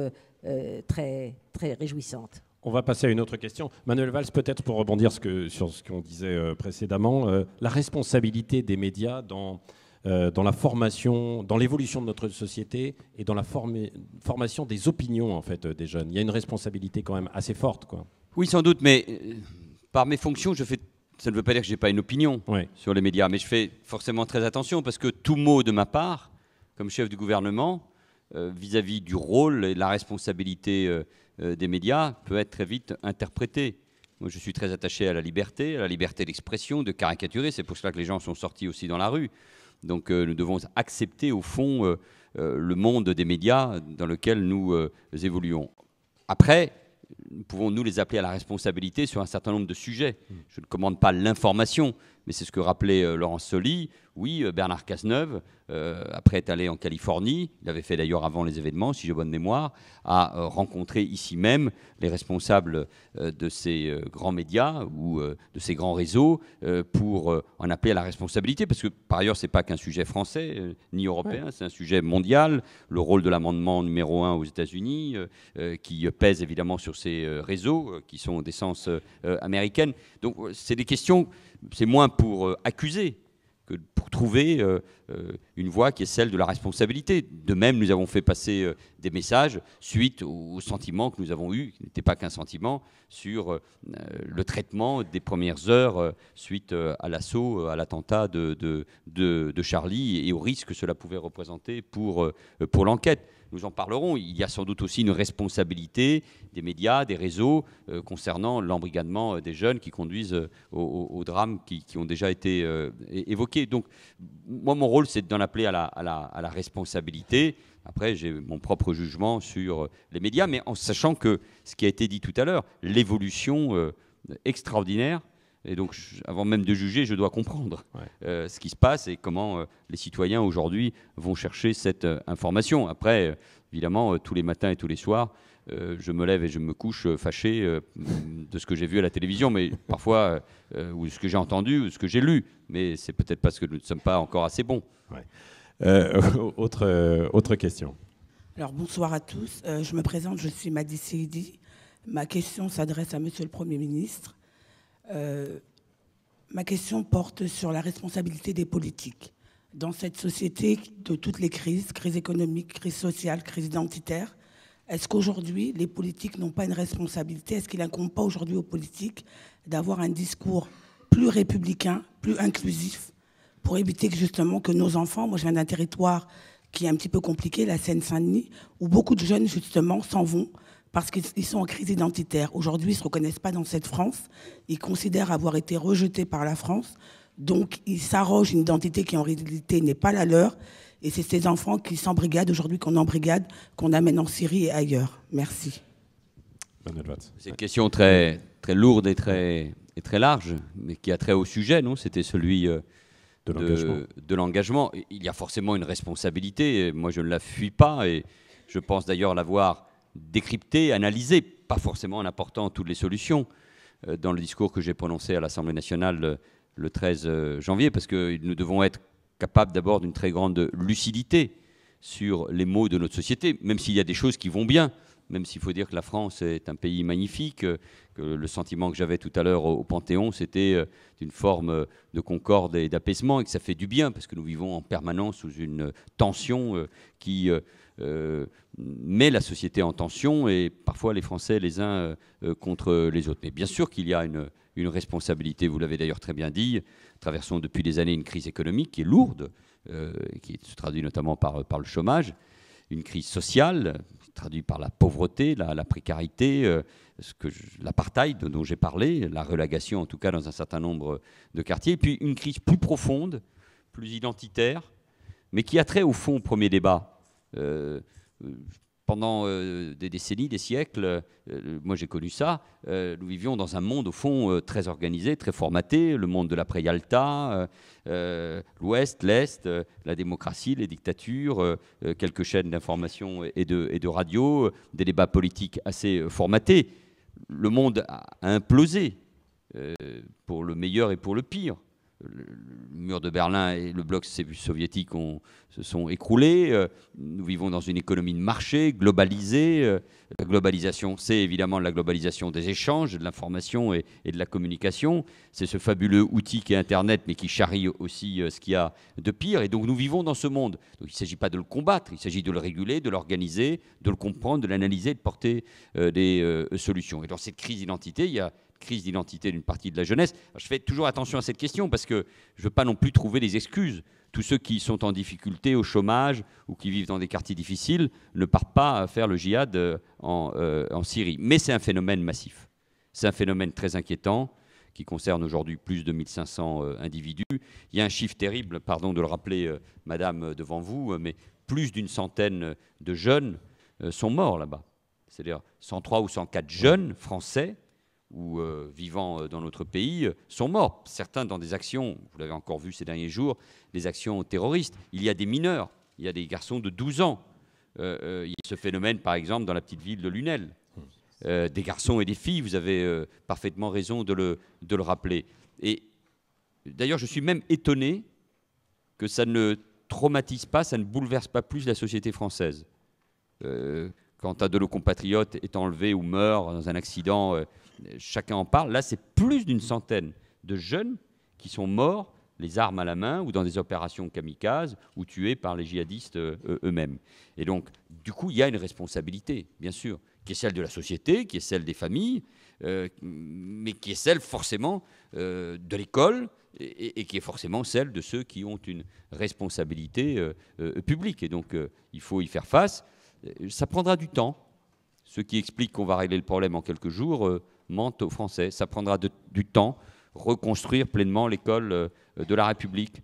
C: très, très réjouissante.
A: On va passer à une autre question. Manuel Valls, peut-être pour rebondir sur ce qu'on disait précédemment, la responsabilité des médias dans la formation, dans l'évolution de notre société et dans la formation des opinions en fait, des jeunes. Il y a une responsabilité quand même assez forte, quoi.
D: Oui, sans doute, mais par mes fonctions, ça ne veut pas dire que je n'ai pas une opinion sur les médias, mais je fais forcément très attention parce que tout mot de ma part, comme chef du gouvernement, vis-à-vis du rôle et de la responsabilité des médias, peut être très vite interprété. Moi, je suis très attaché à la liberté d'expression, de caricaturer. C'est pour cela que les gens sont sortis aussi dans la rue. Donc nous devons accepter au fond le monde des médias dans lequel nous évoluons. Après, nous pouvons nous les appeler à la responsabilité sur un certain nombre de sujets. Je ne commande pas l'information, mais c'est ce que rappelait Laurence Soli. Oui, Bernard Cazeneuve, après être allé en Californie, il avait fait d'ailleurs avant les événements, si j'ai bonne mémoire, a rencontré ici même les responsables de ces grands médias ou de ces grands réseaux pour en appeler à la responsabilité, parce que par ailleurs, ce n'est pas qu'un sujet français ni européen, c'est un sujet mondial. Le rôle de l'amendement numéro 1 aux États-Unis, qui pèse évidemment sur ces réseaux, qui sont d'essence américaine. Donc c'est des questions, c'est moins pour accuser que pour trouver une voie qui est celle de la responsabilité. De même, nous avons fait passer des messages suite au sentiment que nous avons eu, qui n'était pas qu'un sentiment, sur le traitement des premières heures suite à l'assaut, à l'attentat de Charlie et au risque que cela pouvait représenter pour l'enquête. Nous en parlerons. Il y a sans doute aussi une responsabilité des médias, des réseaux, concernant l'embrigadement des jeunes qui conduisent aux drames qui ont déjà été évoqués. Donc, moi, mon rôle, c'est d'en appeler à la responsabilité. Après, j'ai mon propre jugement sur les médias, mais en sachant que ce qui a été dit tout à l'heure, l'évolution extraordinaire. Et donc, avant même de juger, je dois comprendre ce qui se passe et comment les citoyens aujourd'hui vont chercher cette information. Après, évidemment, tous les matins et tous les soirs, je me lève et je me couche fâché de ce que j'ai vu à la télévision, mais parfois, ou ce que j'ai entendu, ou ce que j'ai lu. Mais c'est peut-être parce que nous ne sommes pas encore assez bons.
A: Autre question.
J: Alors, bonsoir à tous. Je me présente, je suis Madi Seydi. Ma question s'adresse à Monsieur le Premier ministre. Ma question porte sur la responsabilité des politiques. Dans cette société de toutes les crises, crise économique, crise sociale, crise identitaire, est-ce qu'aujourd'hui, les politiques n'ont pas une responsabilité? Est-ce qu'il n'incombe pas aujourd'hui aux politiques d'avoir un discours plus républicain, plus inclusif, pour éviter que justement que nos enfants, moi je viens d'un territoire qui est un petit peu compliqué, la Seine-Saint-Denis, où beaucoup de jeunes justement s'en vont parce qu'ils sont en crise identitaire. Aujourd'hui, ils ne se reconnaissent pas dans cette France. Ils considèrent avoir été rejetés par la France. Donc, ils s'arrogent une identité qui, en réalité, n'est pas la leur. Et c'est ces enfants qui s'embrigadent aujourd'hui, qu'on embrigade, qu'on amène en Syrie et ailleurs. Merci.
D: C'est une question très, très lourde et très large, mais qui a trait au sujet, non? C'était celui de l'engagement. Il y a forcément une responsabilité. Moi, je ne la fuis pas. Et je pense d'ailleurs l'avoir décrypter, analyser, pas forcément en apportant toutes les solutions dans le discours que j'ai prononcé à l'Assemblée nationale le 13 janvier, parce que nous devons être capables d'abord d'une très grande lucidité sur les maux de notre société, même s'il y a des choses qui vont bien, même s'il faut dire que la France est un pays magnifique, que le sentiment que j'avais tout à l'heure au Panthéon, c'était d'une forme de concorde et d'apaisement, et que ça fait du bien, parce que nous vivons en permanence sous une tension qui met la société en tension, et parfois les Français les uns contre les autres. Mais bien sûr qu'il y a une responsabilité, vous l'avez d'ailleurs très bien dit. Nous traversons depuis des années une crise économique qui est lourde, qui se traduit notamment par le chômage, une crise sociale qui se traduit par la pauvreté, la précarité, l'apartheid dont j'ai parlé, la relégation en tout cas dans un certain nombre de quartiers, et puis une crise plus profonde, plus identitaire, mais qui a trait au fond au premier débat. Pendant des décennies, des siècles, moi j'ai connu ça, nous vivions dans un monde au fond très organisé, très formaté, le monde de l'après-Yalta, l'Ouest, l'Est, la démocratie, les dictatures, quelques chaînes d'information et de radio, des débats politiques assez formatés. Le monde a implosé, pour le meilleur et pour le pire. Le mur de Berlin et le bloc soviétique se sont écroulés. Nous vivons dans une économie de marché globalisée. La globalisation, c'est évidemment la globalisation des échanges, de l'information et de la communication. C'est ce fabuleux outil qu'est Internet, mais qui charrie aussi ce qu'il y a de pire. Et donc nous vivons dans ce monde. Donc il ne s'agit pas de le combattre, il s'agit de le réguler, de l'organiser, de le comprendre, de l'analyser, de porter des solutions. Et dans cette crise d'identité, il y a crise d'identité d'une partie de la jeunesse. Alors, je fais toujours attention à cette question parce que je ne veux pas non plus trouver des excuses. Tous ceux qui sont en difficulté, au chômage ou qui vivent dans des quartiers difficiles ne partent pas faire le djihad en Syrie. Mais c'est un phénomène massif. C'est un phénomène très inquiétant qui concerne aujourd'hui plus de 1500 individus. Il y a un chiffre terrible, pardon de le rappeler, madame, devant vous, mais plus d'une centaine de jeunes sont morts là-bas. C'est-à-dire 103 ou 104 jeunes français ou vivant dans notre pays sont morts. Certains dans des actions, vous l'avez encore vu ces derniers jours, des actions terroristes. Il y a des mineurs, il y a des garçons de 12 ans. Il y a ce phénomène, par exemple, dans la petite ville de Lunel. Des garçons et des filles, vous avez parfaitement raison de le rappeler. Et d'ailleurs, je suis même étonné que ça ne traumatise pas, ça ne bouleverse pas plus la société française. Quand un de nos compatriotes est enlevé ou meurt dans un accident, chacun en parle. Là, c'est plus d'une centaine de jeunes qui sont morts, les armes à la main, ou dans des opérations kamikazes, ou tués par les djihadistes eux-mêmes. Et donc, du coup, il y a une responsabilité, bien sûr, qui est celle de la société, qui est celle des familles, mais qui est celle forcément de l'école, et qui est forcément celle de ceux qui ont une responsabilité publique. Et donc, il faut y faire face. Ça prendra du temps. Ceux qui expliquent qu'on va régler le problème en quelques jours mentent aux Français. Ça prendra du temps. Reconstruire pleinement l'école de la République,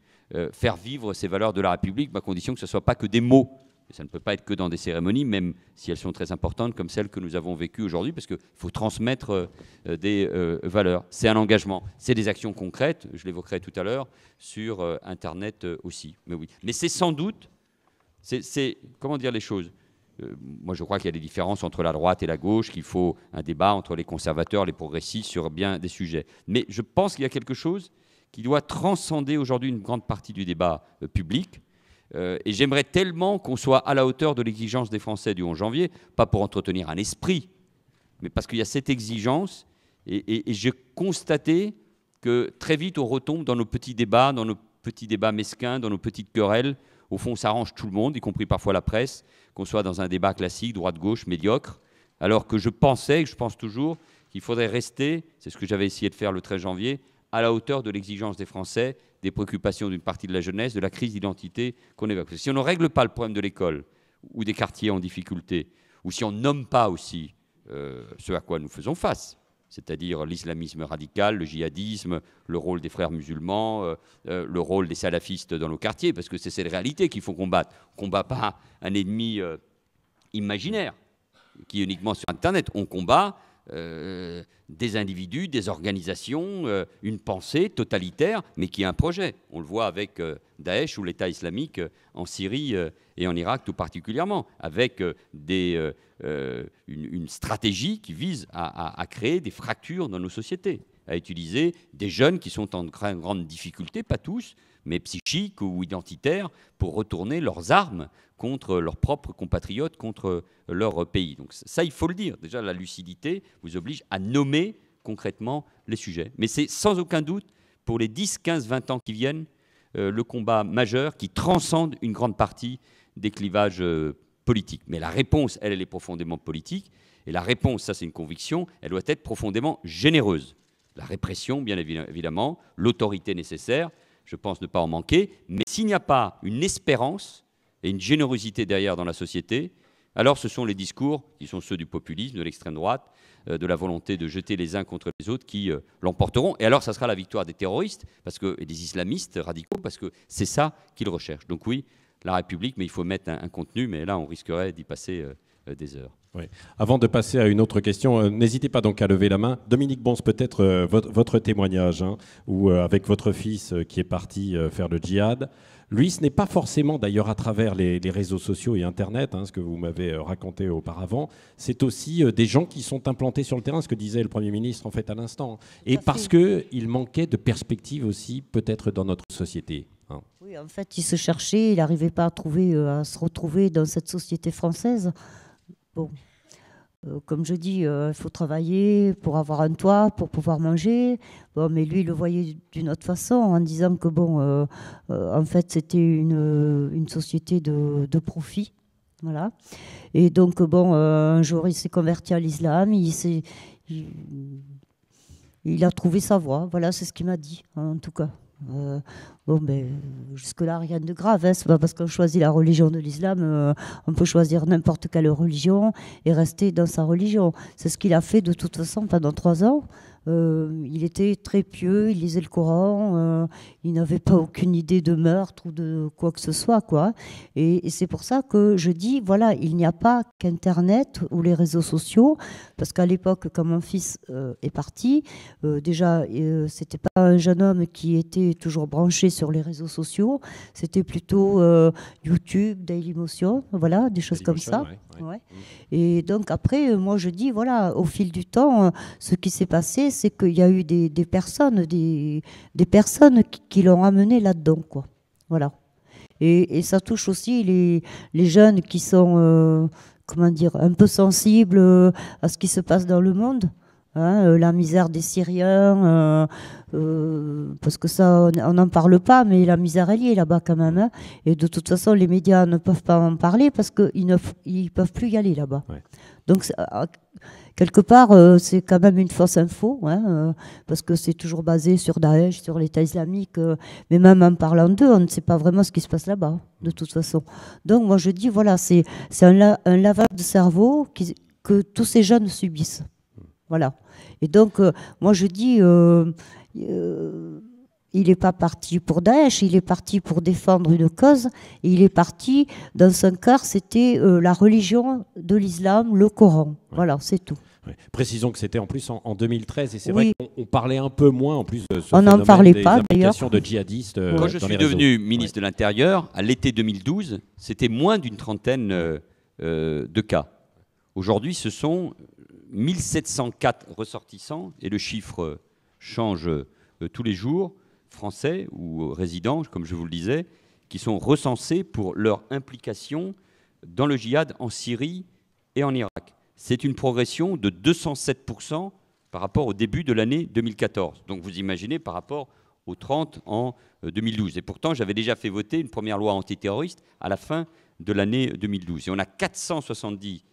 D: faire vivre ces valeurs de la République, à condition que ce ne soit pas que des mots. Et ça ne peut pas être que dans des cérémonies, même si elles sont très importantes, comme celles que nous avons vécues aujourd'hui, parce qu'il faut transmettre des valeurs. C'est un engagement, c'est des actions concrètes, je l'évoquerai tout à l'heure, sur Internet aussi. Mais oui. Mais c'est sans doute, comment dire les choses, moi, je crois qu'il y a des différences entre la droite et la gauche, qu'il faut un débat entre les conservateurs, les progressistes sur bien des sujets. Mais je pense qu'il y a quelque chose qui doit transcender aujourd'hui une grande partie du débat public. Et j'aimerais tellement qu'on soit à la hauteur de l'exigence des Français du 11 janvier, pas pour entretenir un esprit, mais parce qu'il y a cette exigence. Et j'ai constaté que très vite, on retombe dans nos petits débats mesquins, dans nos petites querelles. Au fond, ça arrange tout le monde, y compris parfois la presse, qu'on soit dans un débat classique, droite-gauche, médiocre, alors que je pensais, et je pense toujours, qu'il faudrait rester, c'est ce que j'avais essayé de faire le 13 janvier, à la hauteur de l'exigence des Français, des préoccupations d'une partie de la jeunesse, de la crise d'identité qu'on évoque. Si on ne règle pas le problème de l'école ou des quartiers en difficulté, ou si on ne nomme pas aussi ce à quoi nous faisons face, c'est-à-dire l'islamisme radical, le djihadisme, le rôle des frères musulmans, le rôle des salafistes dans nos quartiers, parce que c'est cette réalité qu'il faut combattre. On ne combat pas un ennemi imaginaire qui est uniquement sur Internet. On combat des individus, des organisations, une pensée totalitaire, mais qui a un projet. On le voit avec Daesh ou l'État islamique en Syrie et en Irak tout particulièrement, avec une stratégie qui vise à créer des fractures dans nos sociétés, à utiliser des jeunes qui sont en grande difficulté, pas tous, mais psychiques ou identitaires, pour retourner leurs armes contre leurs propres compatriotes, contre leur pays. Donc ça, il faut le dire. Déjà, la lucidité vous oblige à nommer concrètement les sujets. Mais c'est sans aucun doute, pour les 10, 15, 20 ans qui viennent, le combat majeur qui transcende une grande partie des clivages politiques. Mais la réponse, elle est profondément politique. Et la réponse, ça c'est une conviction, elle doit être profondément généreuse. La répression, bien évidemment, l'autorité nécessaire, je pense ne pas en manquer. Mais s'il n'y a pas une espérance et une générosité derrière dans la société, alors ce sont les discours qui sont ceux du populisme, de l'extrême droite, de la volonté de jeter les uns contre les autres qui l'emporteront. Et alors ça sera la victoire des terroristes et des islamistes radicaux, parce que c'est ça qu'ils recherchent. Donc oui, la République, mais il faut mettre un contenu, mais là on risquerait d'y passer des heures.
A: Oui. Avant de passer à une autre question, n'hésitez pas donc à lever la main. Dominique Bons, peut-être votre témoignage, ou avec votre fils qui est parti faire le djihad. Lui, ce n'est pas forcément d'ailleurs à travers les réseaux sociaux et Internet, ce que vous m'avez raconté auparavant, c'est aussi des gens qui sont implantés sur le terrain, ce que disait le Premier ministre en fait à l'instant. Et parce qu'il manquait de perspectives aussi peut-être dans notre société.
F: Oui, en fait, il se cherchait, il n'arrivait pas à se retrouver dans cette société française. Bon. Comme je dis, il faut travailler pour avoir un toit, pour pouvoir manger. Bon, mais lui, il le voyait d'une autre façon, en disant que bon, en fait, c'était une société de profit. Voilà. Et donc, bon, un jour, il s'est converti à l'islam. Il a trouvé sa voie. Voilà, c'est ce qu'il m'a dit, en tout cas. Bon, ben, jusque-là, rien de grave. Hein. C'est pas parce qu'on choisit la religion de l'islam, on peut choisir n'importe quelle religion et rester dans sa religion. C'est ce qu'il a fait de toute façon pendant 3 ans. Il était très pieux, il lisait le Coran, il n'avait pas aucune idée de meurtre ou de quoi que ce soit, quoi. Et c'est pour ça que je dis, voilà, il n'y a pas qu'Internet ou les réseaux sociaux, parce qu'à l'époque, quand mon fils est parti, déjà, c'était pas un jeune homme qui était toujours branché sur les réseaux sociaux, c'était plutôt YouTube, Dailymotion, voilà, des choses comme ça. Ouais. Et donc après, moi je dis, voilà, au fil du temps, ce qui s'est passé, c'est qu'il y a eu des personnes qui l'ont amené là-dedans, quoi. Voilà. Et ça touche aussi les jeunes qui sont, comment dire, un peu sensibles à ce qui se passe dans le monde. Hein, la misère des Syriens, parce que ça, on n'en parle pas, mais la misère, elle y est là-bas quand même. Hein. Et de toute façon, les médias ne peuvent pas en parler parce qu'ils ne peuvent plus y aller là-bas. Ouais. Donc, quelque part, c'est quand même une fausse info, hein, parce que c'est toujours basé sur Daesh, sur l'État islamique. Mais même en parlant d'eux, on ne sait pas vraiment ce qui se passe là-bas, de toute façon. Donc, moi, je dis, voilà, c'est un lavage de cerveau que tous ces jeunes subissent. Voilà. Et donc, moi, je dis, il n'est pas parti pour Daesh, il est parti pour défendre une cause. Et il est parti, dans son cœur, c'était la religion de l'islam, le Coran. Ouais. Voilà, c'est tout.
A: Ouais. Précisons que c'était en plus en 2013, et c'est vrai qu'on parlait un peu moins, en plus, de ce
F: on n'en parlait pas, d'ailleurs.
A: De djihadistes.
D: Quand je suis devenu ministre de l'Intérieur, à l'été 2012, c'était moins d'une trentaine de cas. Aujourd'hui, ce sont 1704 ressortissants, et le chiffre change tous les jours, français ou résidents, comme je vous le disais, qui sont recensés pour leur implication dans le djihad en Syrie et en Irak. C'est une progression de 207% par rapport au début de l'année 2014. Donc vous imaginez par rapport aux 30 en 2012. Et pourtant, j'avais déjà fait voter une première loi antiterroriste à la fin de l'année 2012. Et on a 470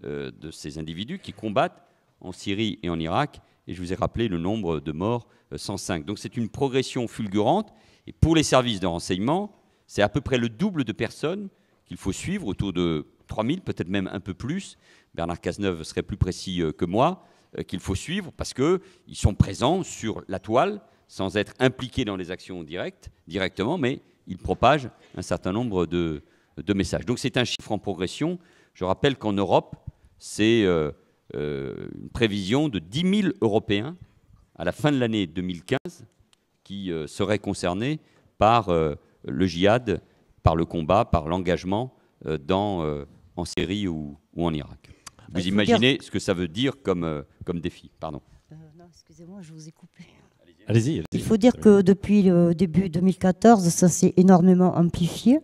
D: de ces individus qui combattent en Syrie et en Irak, et je vous ai rappelé le nombre de morts, 105. Donc c'est une progression fulgurante, et pour les services de renseignement, c'est à peu près le double de personnes qu'il faut suivre, autour de 3000, peut-être même un peu plus. Bernard Cazeneuve serait plus précis que moi, qu'il faut suivre, parce qu'ils sont présents sur la toile, sans être impliqués dans les actions directement, mais ils propagent un certain nombre de messages. Donc c'est un chiffre en progression. Je rappelle qu'en Europe, c'est une prévision de 10 000 Européens à la fin de l'année 2015 qui seraient concernés par le djihad, par le combat, par l'engagement en Syrie ou en Irak. Vous imaginez ce que ça veut dire comme défi. Pardon.
F: Non, excusez-moi, je vous ai coupé.
A: Allez-y.
F: Il faut dire que depuis le début 2014, ça s'est énormément amplifié.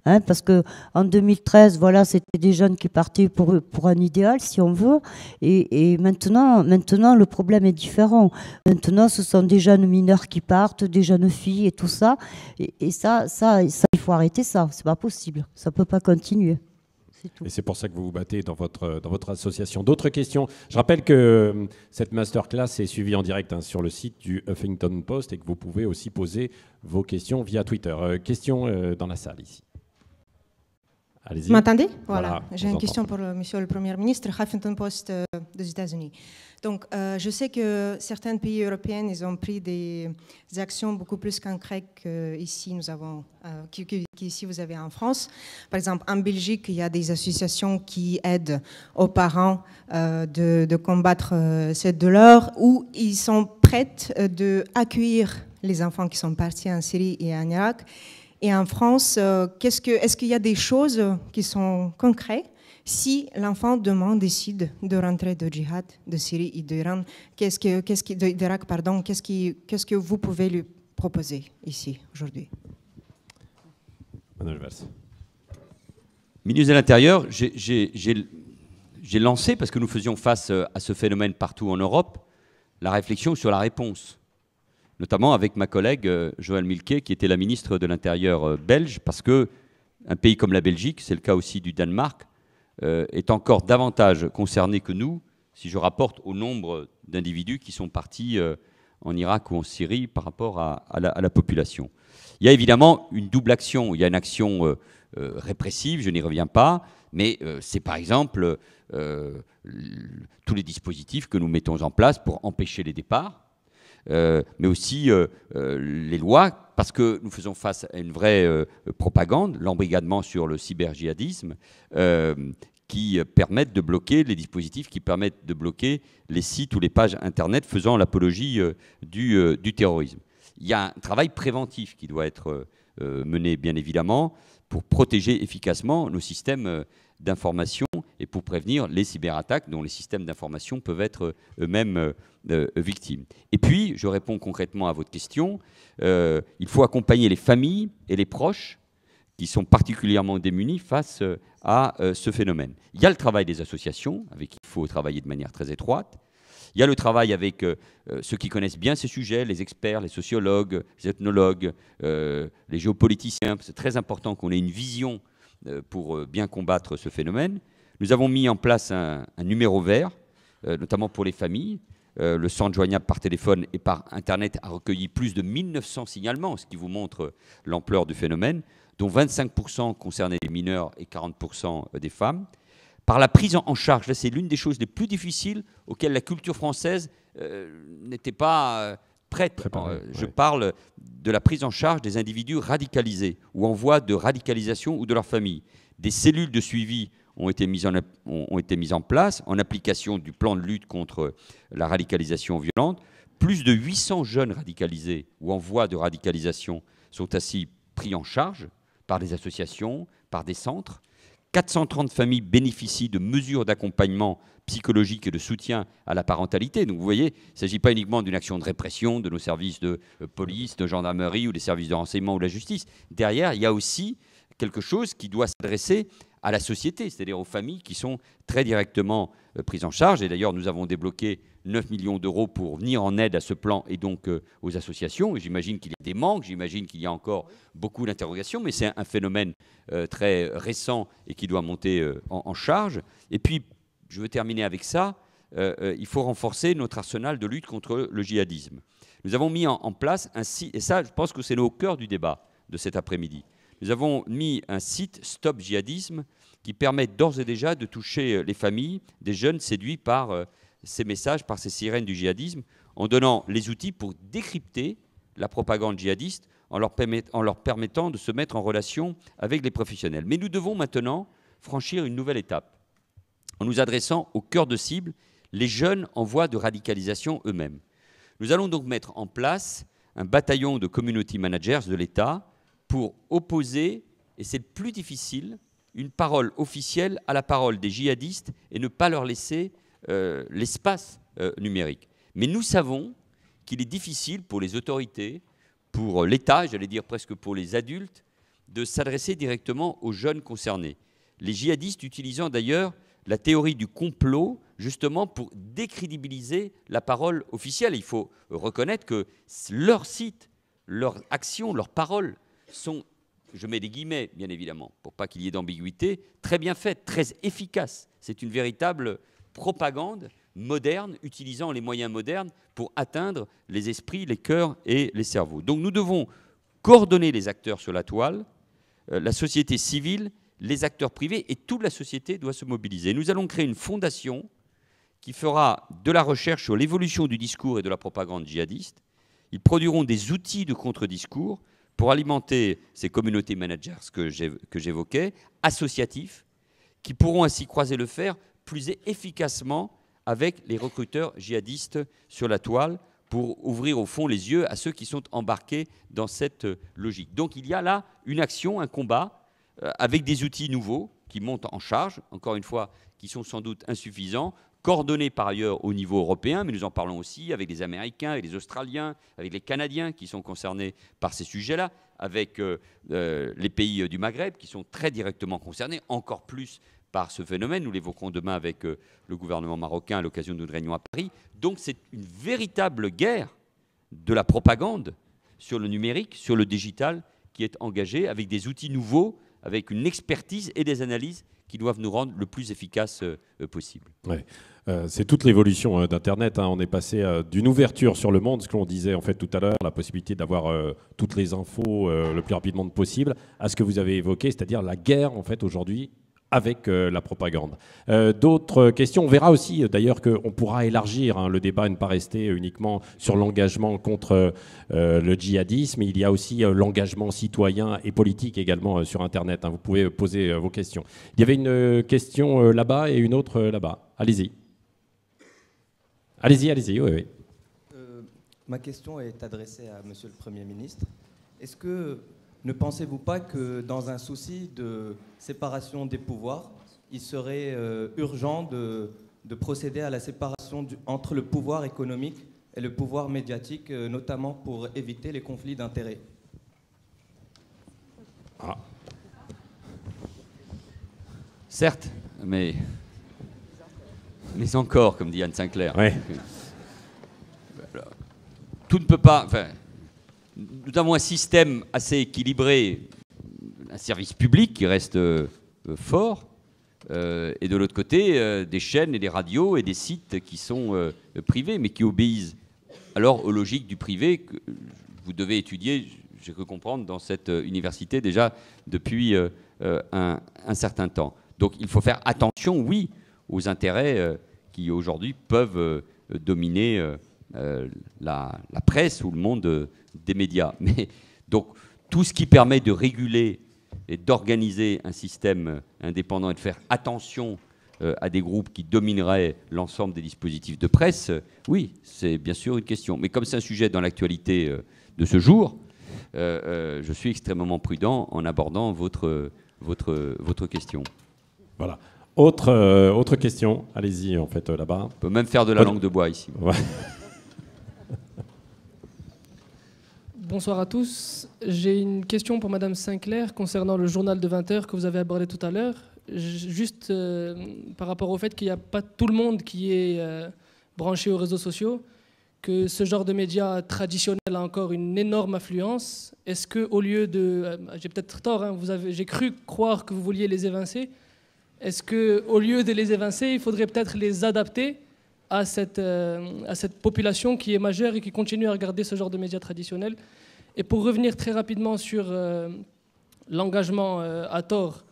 F: Hein, parce qu'en 2013, voilà, c'était des jeunes qui partaient pour un idéal, si on veut. Et maintenant, le problème est différent. Maintenant, ce sont des jeunes mineurs qui partent, des jeunes filles et tout ça. Et ça, il faut arrêter ça. C'est pas possible. Ça peut pas continuer.
A: Et c'est pour ça que vous vous battez dans votre association. D'autres questions? Je rappelle que cette masterclass est suivie en direct sur le site du Huffington Post et que vous pouvez aussi poser vos questions via Twitter. Questions dans la salle ici.
K: Vous m'entendez? Voilà. J'ai une question pour Monsieur le Premier ministre, Huffington Post des États-Unis. Donc, je sais que certains pays européens, ils ont pris des actions beaucoup plus concrètes qu'ici, qu'ici vous avez en France. Par exemple, en Belgique, il y a des associations qui aident aux parents de combattre cette douleur, où ils sont prêts d'accueillir les enfants qui sont partis en Syrie et en Irak. Et en France, est-ce qu'il y a des choses qui sont concrètes si l'enfant demain décide de rentrer de djihad, de Syrie et d'Iran, d'Irak, pardon, qu'est-ce que vous pouvez lui proposer ici aujourd'hui?
D: Ministre de l'Intérieur, j'ai lancé, parce que nous faisions face à ce phénomène partout en Europe, la réflexion sur la réponse. Notamment avec ma collègue Joëlle Milquet, qui était la ministre de l'Intérieur belge, parce qu'un pays comme la Belgique, c'est le cas aussi du Danemark, est encore davantage concerné que nous, si je rapporte au nombre d'individus qui sont partis en Irak ou en Syrie par rapport à la population. Il y a évidemment une double action. Il y a une action répressive, je n'y reviens pas, mais c'est par exemple tous les dispositifs que nous mettons en place pour empêcher les départs, mais aussi les lois, parce que nous faisons face à une vraie propagande, l'embrigadement sur le cyber-djihadisme, qui permettent de bloquer les dispositifs qui permettent de bloquer les sites ou les pages Internet faisant l'apologie du terrorisme. Il y a un travail préventif qui doit être mené, bien évidemment, pour protéger efficacement nos systèmes d'information et pour prévenir les cyberattaques dont les systèmes d'information peuvent être eux-mêmes victimes. Et puis, je réponds concrètement à votre question, il faut accompagner les familles et les proches qui sont particulièrement démunis face à ce phénomène. Il y a le travail des associations, avec qui il faut travailler de manière très étroite. Il y a le travail avec ceux qui connaissent bien ces sujets, les experts, les sociologues, les ethnologues, les géopoliticiens. C'est très important qu'on ait une vision pour bien combattre ce phénomène. Nous avons mis en place un numéro vert, notamment pour les familles. Le centre joignable par téléphone et par Internet a recueilli plus de 1900 signalements, ce qui vous montre l'ampleur du phénomène, dont 25% concernaient les mineurs et 40% des femmes. Par la prise en charge, là c'est l'une des choses les plus difficiles auxquelles la culture française n'était pas prête. Je parle de la prise en charge des individus radicalisés ou en voie de radicalisation ou de leur famille. Des cellules de suivi ont été mises en place en application du plan de lutte contre la radicalisation violente. Plus de 800 jeunes radicalisés ou en voie de radicalisation sont ainsi pris en charge par des associations, par des centres. 430 familles bénéficient de mesures d'accompagnement psychologique et de soutien à la parentalité. Donc vous voyez, il ne s'agit pas uniquement d'une action de répression de nos services de police, de gendarmerie ou des services de renseignement ou de la justice. Derrière, il y a aussi quelque chose qui doit s'adresser à la société, c'est-à-dire aux familles qui sont très directement prises en charge. Et d'ailleurs, nous avons débloqué 9 millions d'euros pour venir en aide à ce plan et donc aux associations. J'imagine qu'il y a des manques, j'imagine qu'il y a encore beaucoup d'interrogations, mais c'est un phénomène très récent et qui doit monter en charge. Et puis, je veux terminer avec ça, il faut renforcer notre arsenal de lutte contre le djihadisme. Nous avons mis en place un site, et ça, je pense que c'est au cœur du débat de cet après-midi. Nous avons mis un site Stop Djihadisme qui permet d'ores et déjà de toucher les familles des jeunes séduits par ces messages, par ces sirènes du djihadisme, en donnant les outils pour décrypter la propagande djihadiste, en leur permettant de se mettre en relation avec les professionnels. Mais nous devons maintenant franchir une nouvelle étape, en nous adressant au cœur de cible, les jeunes en voie de radicalisation eux-mêmes. Nous allons donc mettre en place un bataillon de community managers de l'État pour opposer, et c'est le plus difficile, une parole officielle à la parole des djihadistes et ne pas leur laisser l'espace numérique. Mais nous savons qu'il est difficile pour les autorités, pour l'État, j'allais dire presque pour les adultes, de s'adresser directement aux jeunes concernés. Les djihadistes utilisant d'ailleurs la théorie du complot justement pour décrédibiliser la parole officielle. Il faut reconnaître que leur site, leur action, leurs paroles sont, je mets des guillemets bien évidemment, pour pas qu'il y ait d'ambiguïté, très bien faites, très efficaces. C'est une véritable propagande moderne, utilisant les moyens modernes pour atteindre les esprits, les cœurs et les cerveaux. Donc nous devons coordonner les acteurs sur la toile, la société civile, les acteurs privés, et toute la société doit se mobiliser. Nous allons créer une fondation qui fera de la recherche sur l'évolution du discours et de la propagande djihadiste. Ils produiront des outils de contre-discours pour alimenter ces communautés managers que j'évoquais, associatifs, qui pourront ainsi croiser le fer plus efficacement avec les recruteurs djihadistes sur la toile pour ouvrir au fond les yeux à ceux qui sont embarqués dans cette logique. Donc il y a là une action, un combat avec des outils nouveaux qui montent en charge, encore une fois, qui sont sans doute insuffisants, coordonnés par ailleurs au niveau européen, mais nous en parlons aussi avec les Américains, avec les Australiens, avec les Canadiens qui sont concernés par ces sujets-là, avec les pays du Maghreb qui sont très directement concernés, encore plus par ce phénomène. Nous l'évoquerons demain avec le gouvernement marocain à l'occasion d'une réunion à Paris. Donc c'est une véritable guerre de la propagande sur le numérique, sur le digital, qui est engagée avec des outils nouveaux, avec une expertise et des analyses qui qui doivent nous rendre le plus efficaces possible.
A: Ouais. C'est toute l'évolution d'Internet. On est passé d'une ouverture sur le monde, ce que l'on disait en fait tout à l'heure, la possibilité d'avoir toutes les infos le plus rapidement possible, à ce que vous avez évoqué, c'est-à-dire la guerre en fait aujourd'hui avec la propagande. D'autres questions. On verra aussi d'ailleurs qu'on pourra élargir le débat et ne pas rester uniquement sur l'engagement contre le djihadisme. Il y a aussi l'engagement citoyen et politique également sur Internet. Vous pouvez poser vos questions. Il y avait une question là-bas et une autre là-bas. Allez-y. Allez-y, oui.
L: Ma question est adressée à Monsieur le Premier ministre. Est-ce que ne pensez-vous pas que dans un souci de séparation des pouvoirs, il serait urgent de procéder à la séparation entre le pouvoir économique et le pouvoir médiatique, notamment pour éviter les conflits d'intérêts?
D: Certes, mais encore, comme dit Anne Sinclair.
A: Ouais.
D: Tout ne peut pas... Enfin, nous avons un système assez équilibré, un service public qui reste fort, et de l'autre côté, des chaînes et des radios et des sites qui sont privés, mais qui obéissent alors aux logiques du privé que vous devez étudier, j'ai cru comprendre, dans cette université déjà depuis un certain temps. Donc il faut faire attention, oui, aux intérêts qui aujourd'hui peuvent dominer la presse ou le monde des médias. Mais donc tout ce qui permet de réguler et d'organiser un système indépendant et de faire attention à des groupes qui domineraient l'ensemble des dispositifs de presse, oui, c'est bien sûr une question. Mais comme c'est un sujet dans l'actualité de ce jour, je suis extrêmement prudent en abordant votre question.
A: Voilà. Autre question, allez-y en fait là-bas.
D: On peut même faire de la langue de bois ici.
A: Ouais.
M: Bonsoir à tous. J'ai une question pour Madame Sinclair concernant le journal de 20h que vous avez abordé tout à l'heure. Juste par rapport au fait qu'il n'y a pas tout le monde qui est branché aux réseaux sociaux, que ce genre de médias traditionnels a encore une énorme influence. Est-ce qu'au lieu de... j'ai peut-être tort, j'ai cru croire que vous vouliez les évincer. Est-ce qu'au lieu de les évincer, il faudrait peut-être les adapter à cette population qui est majeure et qui continue à regarder ce genre de médias traditionnels? Et pour revenir très rapidement sur l'engagement à tort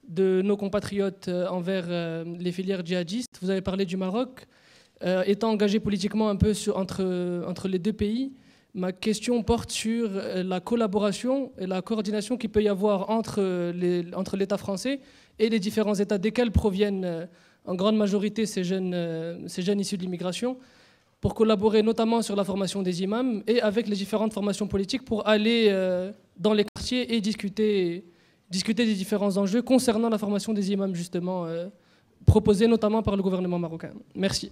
M: de nos compatriotes envers les filières djihadistes, vous avez parlé du Maroc. Étant engagé politiquement un peu entre les deux pays, ma question porte sur la collaboration et la coordination qu'il peut y avoir entre l'État français et les différents États desquels proviennent en grande majorité ces jeunes issus de l'immigration, pour collaborer notamment sur la formation des imams et avec les différentes formations politiques pour aller dans les quartiers et discuter des différents enjeux concernant la formation des imams, justement, proposés notamment par le gouvernement marocain. Merci.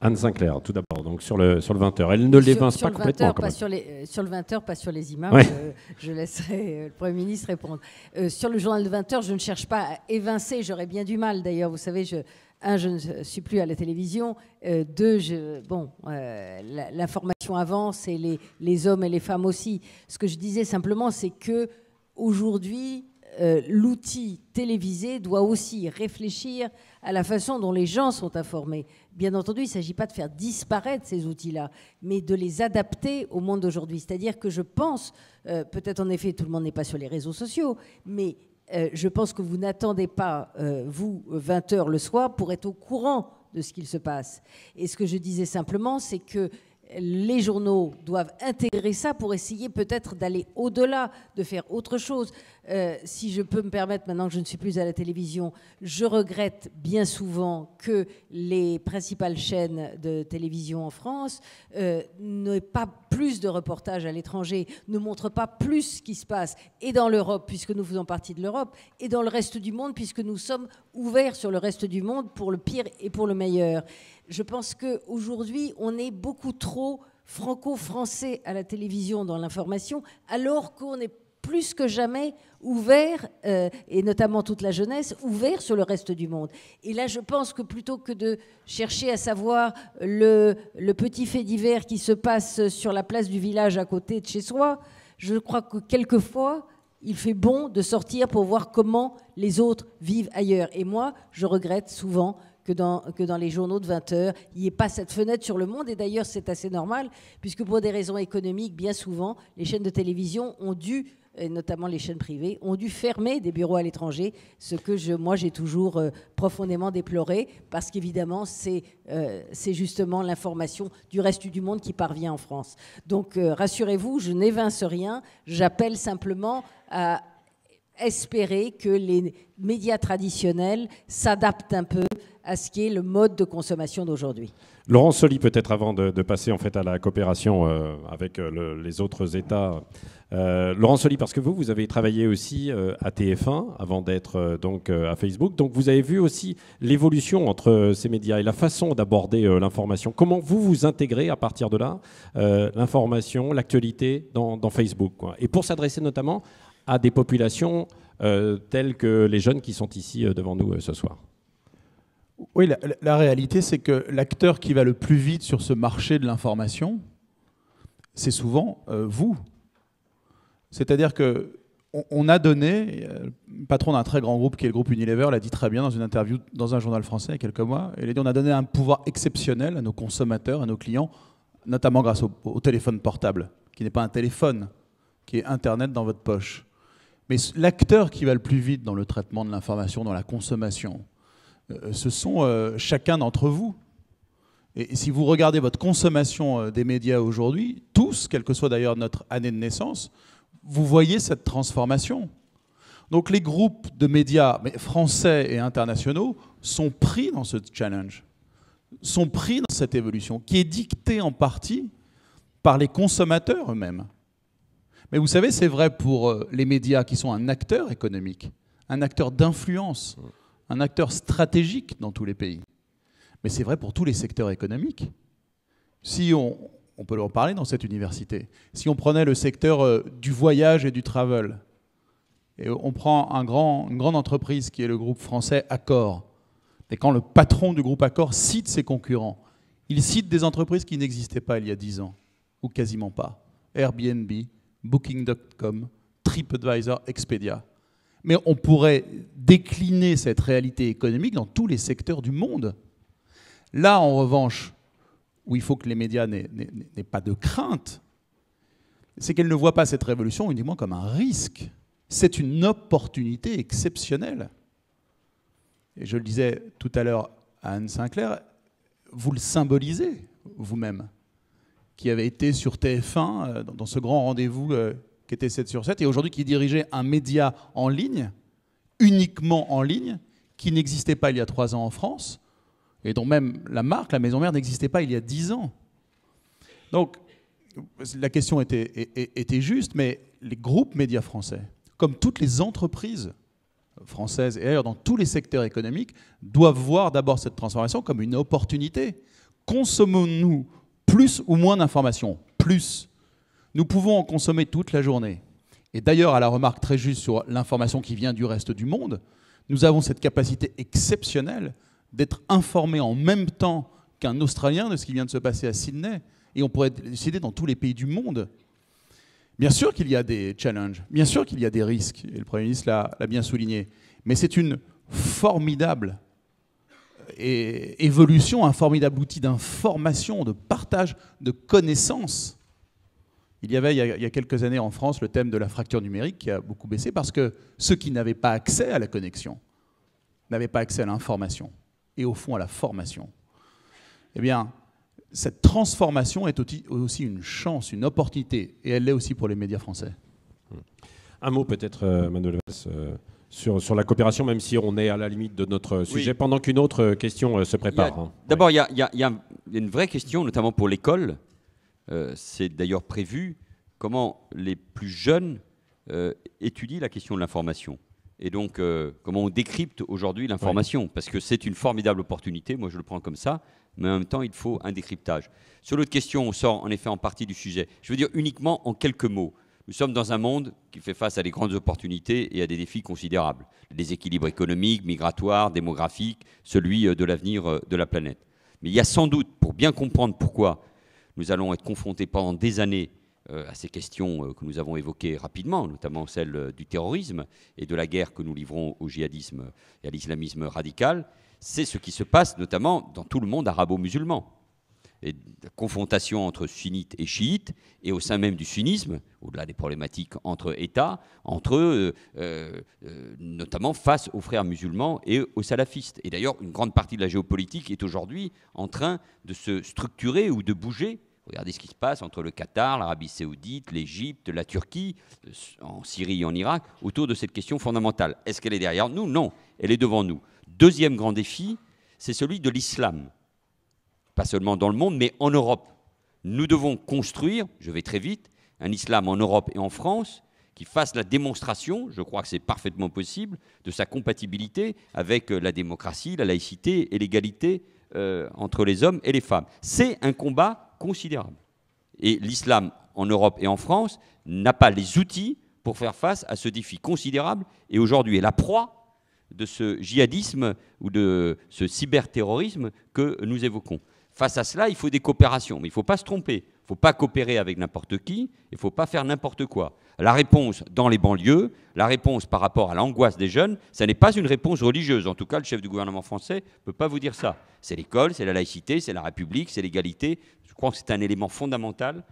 A: Anne Sinclair, tout d'abord, donc sur le 20h. Elle ne l'évince pas complètement.
C: Sur le 20h, pas sur les imams.
A: Ouais.
C: Je laisserai le Premier ministre répondre. Sur le journal de 20h, je ne cherche pas à évincer. J'aurais bien du mal, d'ailleurs. Vous savez, je ne suis plus à la télévision. Deux, l'information avance et les hommes et les femmes aussi. Ce que je disais simplement, c'est que aujourd'hui, l'outil télévisé doit aussi réfléchir à la façon dont les gens sont informés. Bien entendu, il ne s'agit pas de faire disparaître ces outils-là, mais de les adapter au monde d'aujourd'hui. C'est-à-dire que je pense, peut-être en effet, tout le monde n'est pas sur les réseaux sociaux, mais je pense que vous n'attendez pas, vous, 20h le soir, pour être au courant de ce qu'il se passe. Et ce que je disais simplement, c'est que les journaux doivent intégrer ça pour essayer peut-être d'aller au-delà, de faire autre chose. Si je peux me permettre, maintenant que je ne suis plus à la télévision, je regrette bien souvent que les principales chaînes de télévision en France n'aient pas plus de reportages à l'étranger, ne montrent pas plus ce qui se passe, et dans l'Europe, puisque nous faisons partie de l'Europe, et dans le reste du monde, puisque nous sommes ouverts sur le reste du monde pour le pire et pour le meilleur. Je pense qu'aujourd'hui, on est beaucoup trop franco-français à la télévision dans l'information, alors qu'on est plus que jamais ouvert, et notamment toute la jeunesse, ouvert sur le reste du monde. Et là, je pense que plutôt que de chercher à savoir le petit fait divers qui se passe sur la place du village à côté de chez soi, je crois que quelquefois, il fait bon de sortir pour voir comment les autres vivent ailleurs. Et moi, je regrette souvent que dans les journaux de 20 heures, il n'y ait pas cette fenêtre sur le monde. Et d'ailleurs, c'est assez normal, puisque pour des raisons économiques, bien souvent, les chaînes de télévision ont dû, et notamment les chaînes privées, ont dû fermer des bureaux à l'étranger, ce que moi, j'ai toujours profondément déploré, parce qu'évidemment, c'est justement l'information du reste du monde qui parvient en France. Donc, rassurez-vous, je n'évince rien, j'appelle simplement à espérer que les médias traditionnels s'adaptent un peu à ce qui est le mode de consommation d'aujourd'hui.
A: Laurent Soli, peut-être avant de passer en fait à la coopération avec les autres États. Laurent Soli, parce que vous avez travaillé aussi à TF1 avant d'être donc à Facebook. Donc vous avez vu aussi l'évolution entre ces médias et la façon d'aborder l'information. Comment vous intégrez à partir de là l'information, l'actualité dans Facebook, quoi. Et pour s'adresser notamment à des populations telles que les jeunes qui sont ici devant nous ce soir.
E: Oui, la réalité, c'est que l'acteur qui va le plus vite sur ce marché de l'information, c'est souvent vous. C'est-à-dire qu'on a donné, le patron d'un très grand groupe qui est le groupe Unilever l'a dit très bien dans une interview dans un journal français il y a quelques mois, il a dit on a donné un pouvoir exceptionnel à nos consommateurs, à nos clients, notamment grâce au téléphone portable, qui n'est pas un téléphone, qui est Internet dans votre poche. Mais l'acteur qui va le plus vite dans le traitement de l'information, dans la consommation, ce sont chacun d'entre vous. Et si vous regardez votre consommation des médias aujourd'hui, tous, quelle que soit d'ailleurs notre année de naissance, vous voyez cette transformation. Donc les groupes de médias français et internationaux sont pris dans ce challenge, sont pris dans cette évolution, qui est dictée en partie par les consommateurs eux-mêmes. Mais vous savez, c'est vrai pour les médias qui sont un acteur économique, un acteur d'influence, un acteur stratégique dans tous les pays. Mais c'est vrai pour tous les secteurs économiques. Si on peut en parler dans cette université, si on prenait le secteur du voyage et du travel, et on prend une grande entreprise qui est le groupe français Accor, et quand le patron du groupe Accor cite ses concurrents, il cite des entreprises qui n'existaient pas il y a 10 ans, ou quasiment pas. Airbnb, Booking.com, TripAdvisor, Expedia. Mais on pourrait décliner cette réalité économique dans tous les secteurs du monde. Là, en revanche, où il faut que les médias n'aient pas de crainte, c'est qu'elles ne voient pas cette révolution uniquement comme un risque. C'est une opportunité exceptionnelle. Et je le disais tout à l'heure à Anne Sinclair, vous le symbolisez vous-même, qui avait été sur TF1 dans ce grand rendez-vous qui était 7 sur 7, et aujourd'hui qui dirigeait un média en ligne, uniquement en ligne, qui n'existait pas il y a 3 ans en France, et dont même la marque, la maison mère, n'existait pas il y a 10 ans. Donc, la question était juste, mais les groupes médias français, comme toutes les entreprises françaises et ailleurs dans tous les secteurs économiques, doivent voir d'abord cette transformation comme une opportunité. Consommons-nous plus ou moins d'informations? Plus. Nous pouvons en consommer toute la journée. Et d'ailleurs, à la remarque très juste sur l'information qui vient du reste du monde, nous avons cette capacité exceptionnelle d'être informés en même temps qu'un Australien de ce qui vient de se passer à Sydney. Et on pourrait décider dans tous les pays du monde. Bien sûr qu'il y a des challenges, bien sûr qu'il y a des risques, et le Premier ministre l'a bien souligné, mais c'est une formidable évolution, un formidable outil d'information, de partage, de connaissances. Il y avait, il y a quelques années en France, le thème de la fracture numérique qui a beaucoup baissé parce que ceux qui n'avaient pas accès à la connexion n'avaient pas accès à l'information et au fond à la formation. Eh bien, cette transformation est aussi une chance, une opportunité, et elle l'est aussi pour les médias français.
A: Un mot peut-être, Manuel Valls, sur la coopération, même si on est à la limite de notre sujet, pendant qu'une autre question se prépare.
D: D'abord, il y a une vraie question, notamment pour l'école. C'est d'ailleurs prévu comment les plus jeunes étudient la question de l'information. Et donc, comment on décrypte aujourd'hui l'information. Oui. Parce que c'est une formidable opportunité, moi je le prends comme ça, mais en même temps, il faut un décryptage. Sur l'autre question, on sort en effet en partie du sujet. Je veux dire uniquement en quelques mots. Nous sommes dans un monde qui fait face à des grandes opportunités et à des défis considérables. Le déséquilibre économique, migratoire, démographique, celui de l'avenir de la planète. Mais il y a sans doute, pour bien comprendre pourquoi nous allons être confrontés pendant des années à ces questions que nous avons évoquées rapidement, notamment celle du terrorisme et de la guerre que nous livrons au djihadisme et à l'islamisme radical, c'est ce qui se passe notamment dans tout le monde arabo-musulman. Et la confrontation entre sunnites et chiites, et au sein même du sunnisme, au-delà des problématiques entre États, entre eux, notamment face aux frères musulmans et aux salafistes. Et d'ailleurs, une grande partie de la géopolitique est aujourd'hui en train de se structurer ou de bouger. Regardez ce qui se passe entre le Qatar, l'Arabie saoudite, l'Égypte, la Turquie, en Syrie et en Irak, autour de cette question fondamentale. Est-ce qu'elle est derrière nous? Non, elle est devant nous. Deuxième grand défi, c'est celui de l'islam. Pas seulement dans le monde, mais en Europe. Nous devons construire, je vais très vite, un islam en Europe et en France qui fasse la démonstration, je crois que c'est parfaitement possible, de sa compatibilité avec la démocratie, la laïcité et l'égalité entre les hommes et les femmes. C'est un combat considérable. Et l'islam en Europe et en France n'a pas les outils pour faire face à ce défi considérable et aujourd'hui est la proie de ce djihadisme ou de ce cyberterrorisme que nous évoquons. Face à cela, il faut des coopérations, mais il ne faut pas se tromper. Il ne faut pas coopérer avec n'importe qui, il ne faut pas faire n'importe quoi. La réponse dans les banlieues, la réponse par rapport à l'angoisse des jeunes, ça n'est pas une réponse religieuse. En tout cas, le chef du gouvernement français ne peut pas vous dire ça. C'est l'école, c'est la laïcité, c'est la République, c'est l'égalité. Je crois que c'est un élément fondamental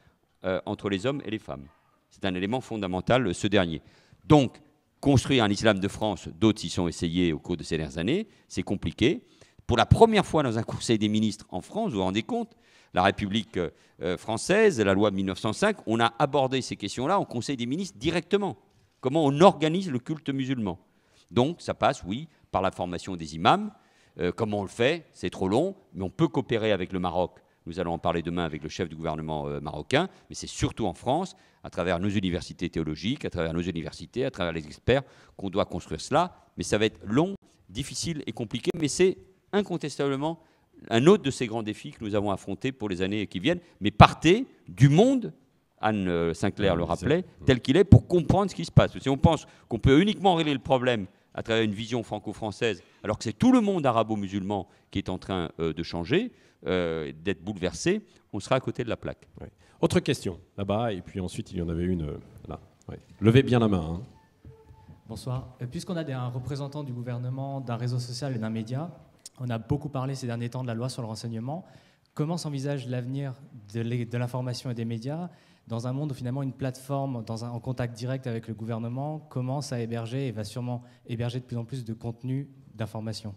D: entre les hommes et les femmes. C'est un élément fondamental, ce dernier. Donc, construire un islam de France, d'autres s'y sont essayés au cours de ces dernières années, c'est compliqué. Pour la première fois dans un conseil des ministres en France, vous vous rendez compte, la République française, la loi de 1905, on a abordé ces questions-là en conseil des ministres directement. Comment on organise le culte musulman. Donc ça passe, oui, par la formation des imams. Comment on le fait? C'est trop long, mais on peut coopérer avec le Maroc. Nous allons en parler demain avec le chef du gouvernement marocain, mais c'est surtout en France, à travers nos universités théologiques, à travers nos universités, à travers les experts, qu'on doit construire cela. Mais ça va être long, difficile et compliqué, mais c'est incontestablement un autre de ces grands défis que nous avons affrontés pour les années qui viennent. Mais partez du monde, Anne Sinclair le rappelait, tel qu'il est, pour comprendre ce qui se passe. Si on pense qu'on peut uniquement régler le problème à travers une vision franco-française, alors que c'est tout le monde arabo-musulman qui est en train de changer, d'être bouleversé, on sera à côté de la plaque.
A: Ouais. Autre question, là-bas, et puis ensuite il y en avait une là. Ouais. Levez bien la main. Hein.
N: Bonsoir. Puisqu'on a un représentant du gouvernement, d'un réseau social et d'un média, on a beaucoup parlé ces derniers temps de la loi sur le renseignement. Comment s'envisage l'avenir de l'information et des médias dans un monde où finalement une plateforme en contact direct avec le gouvernement commence à héberger et va sûrement héberger de plus en plus de contenu d'information?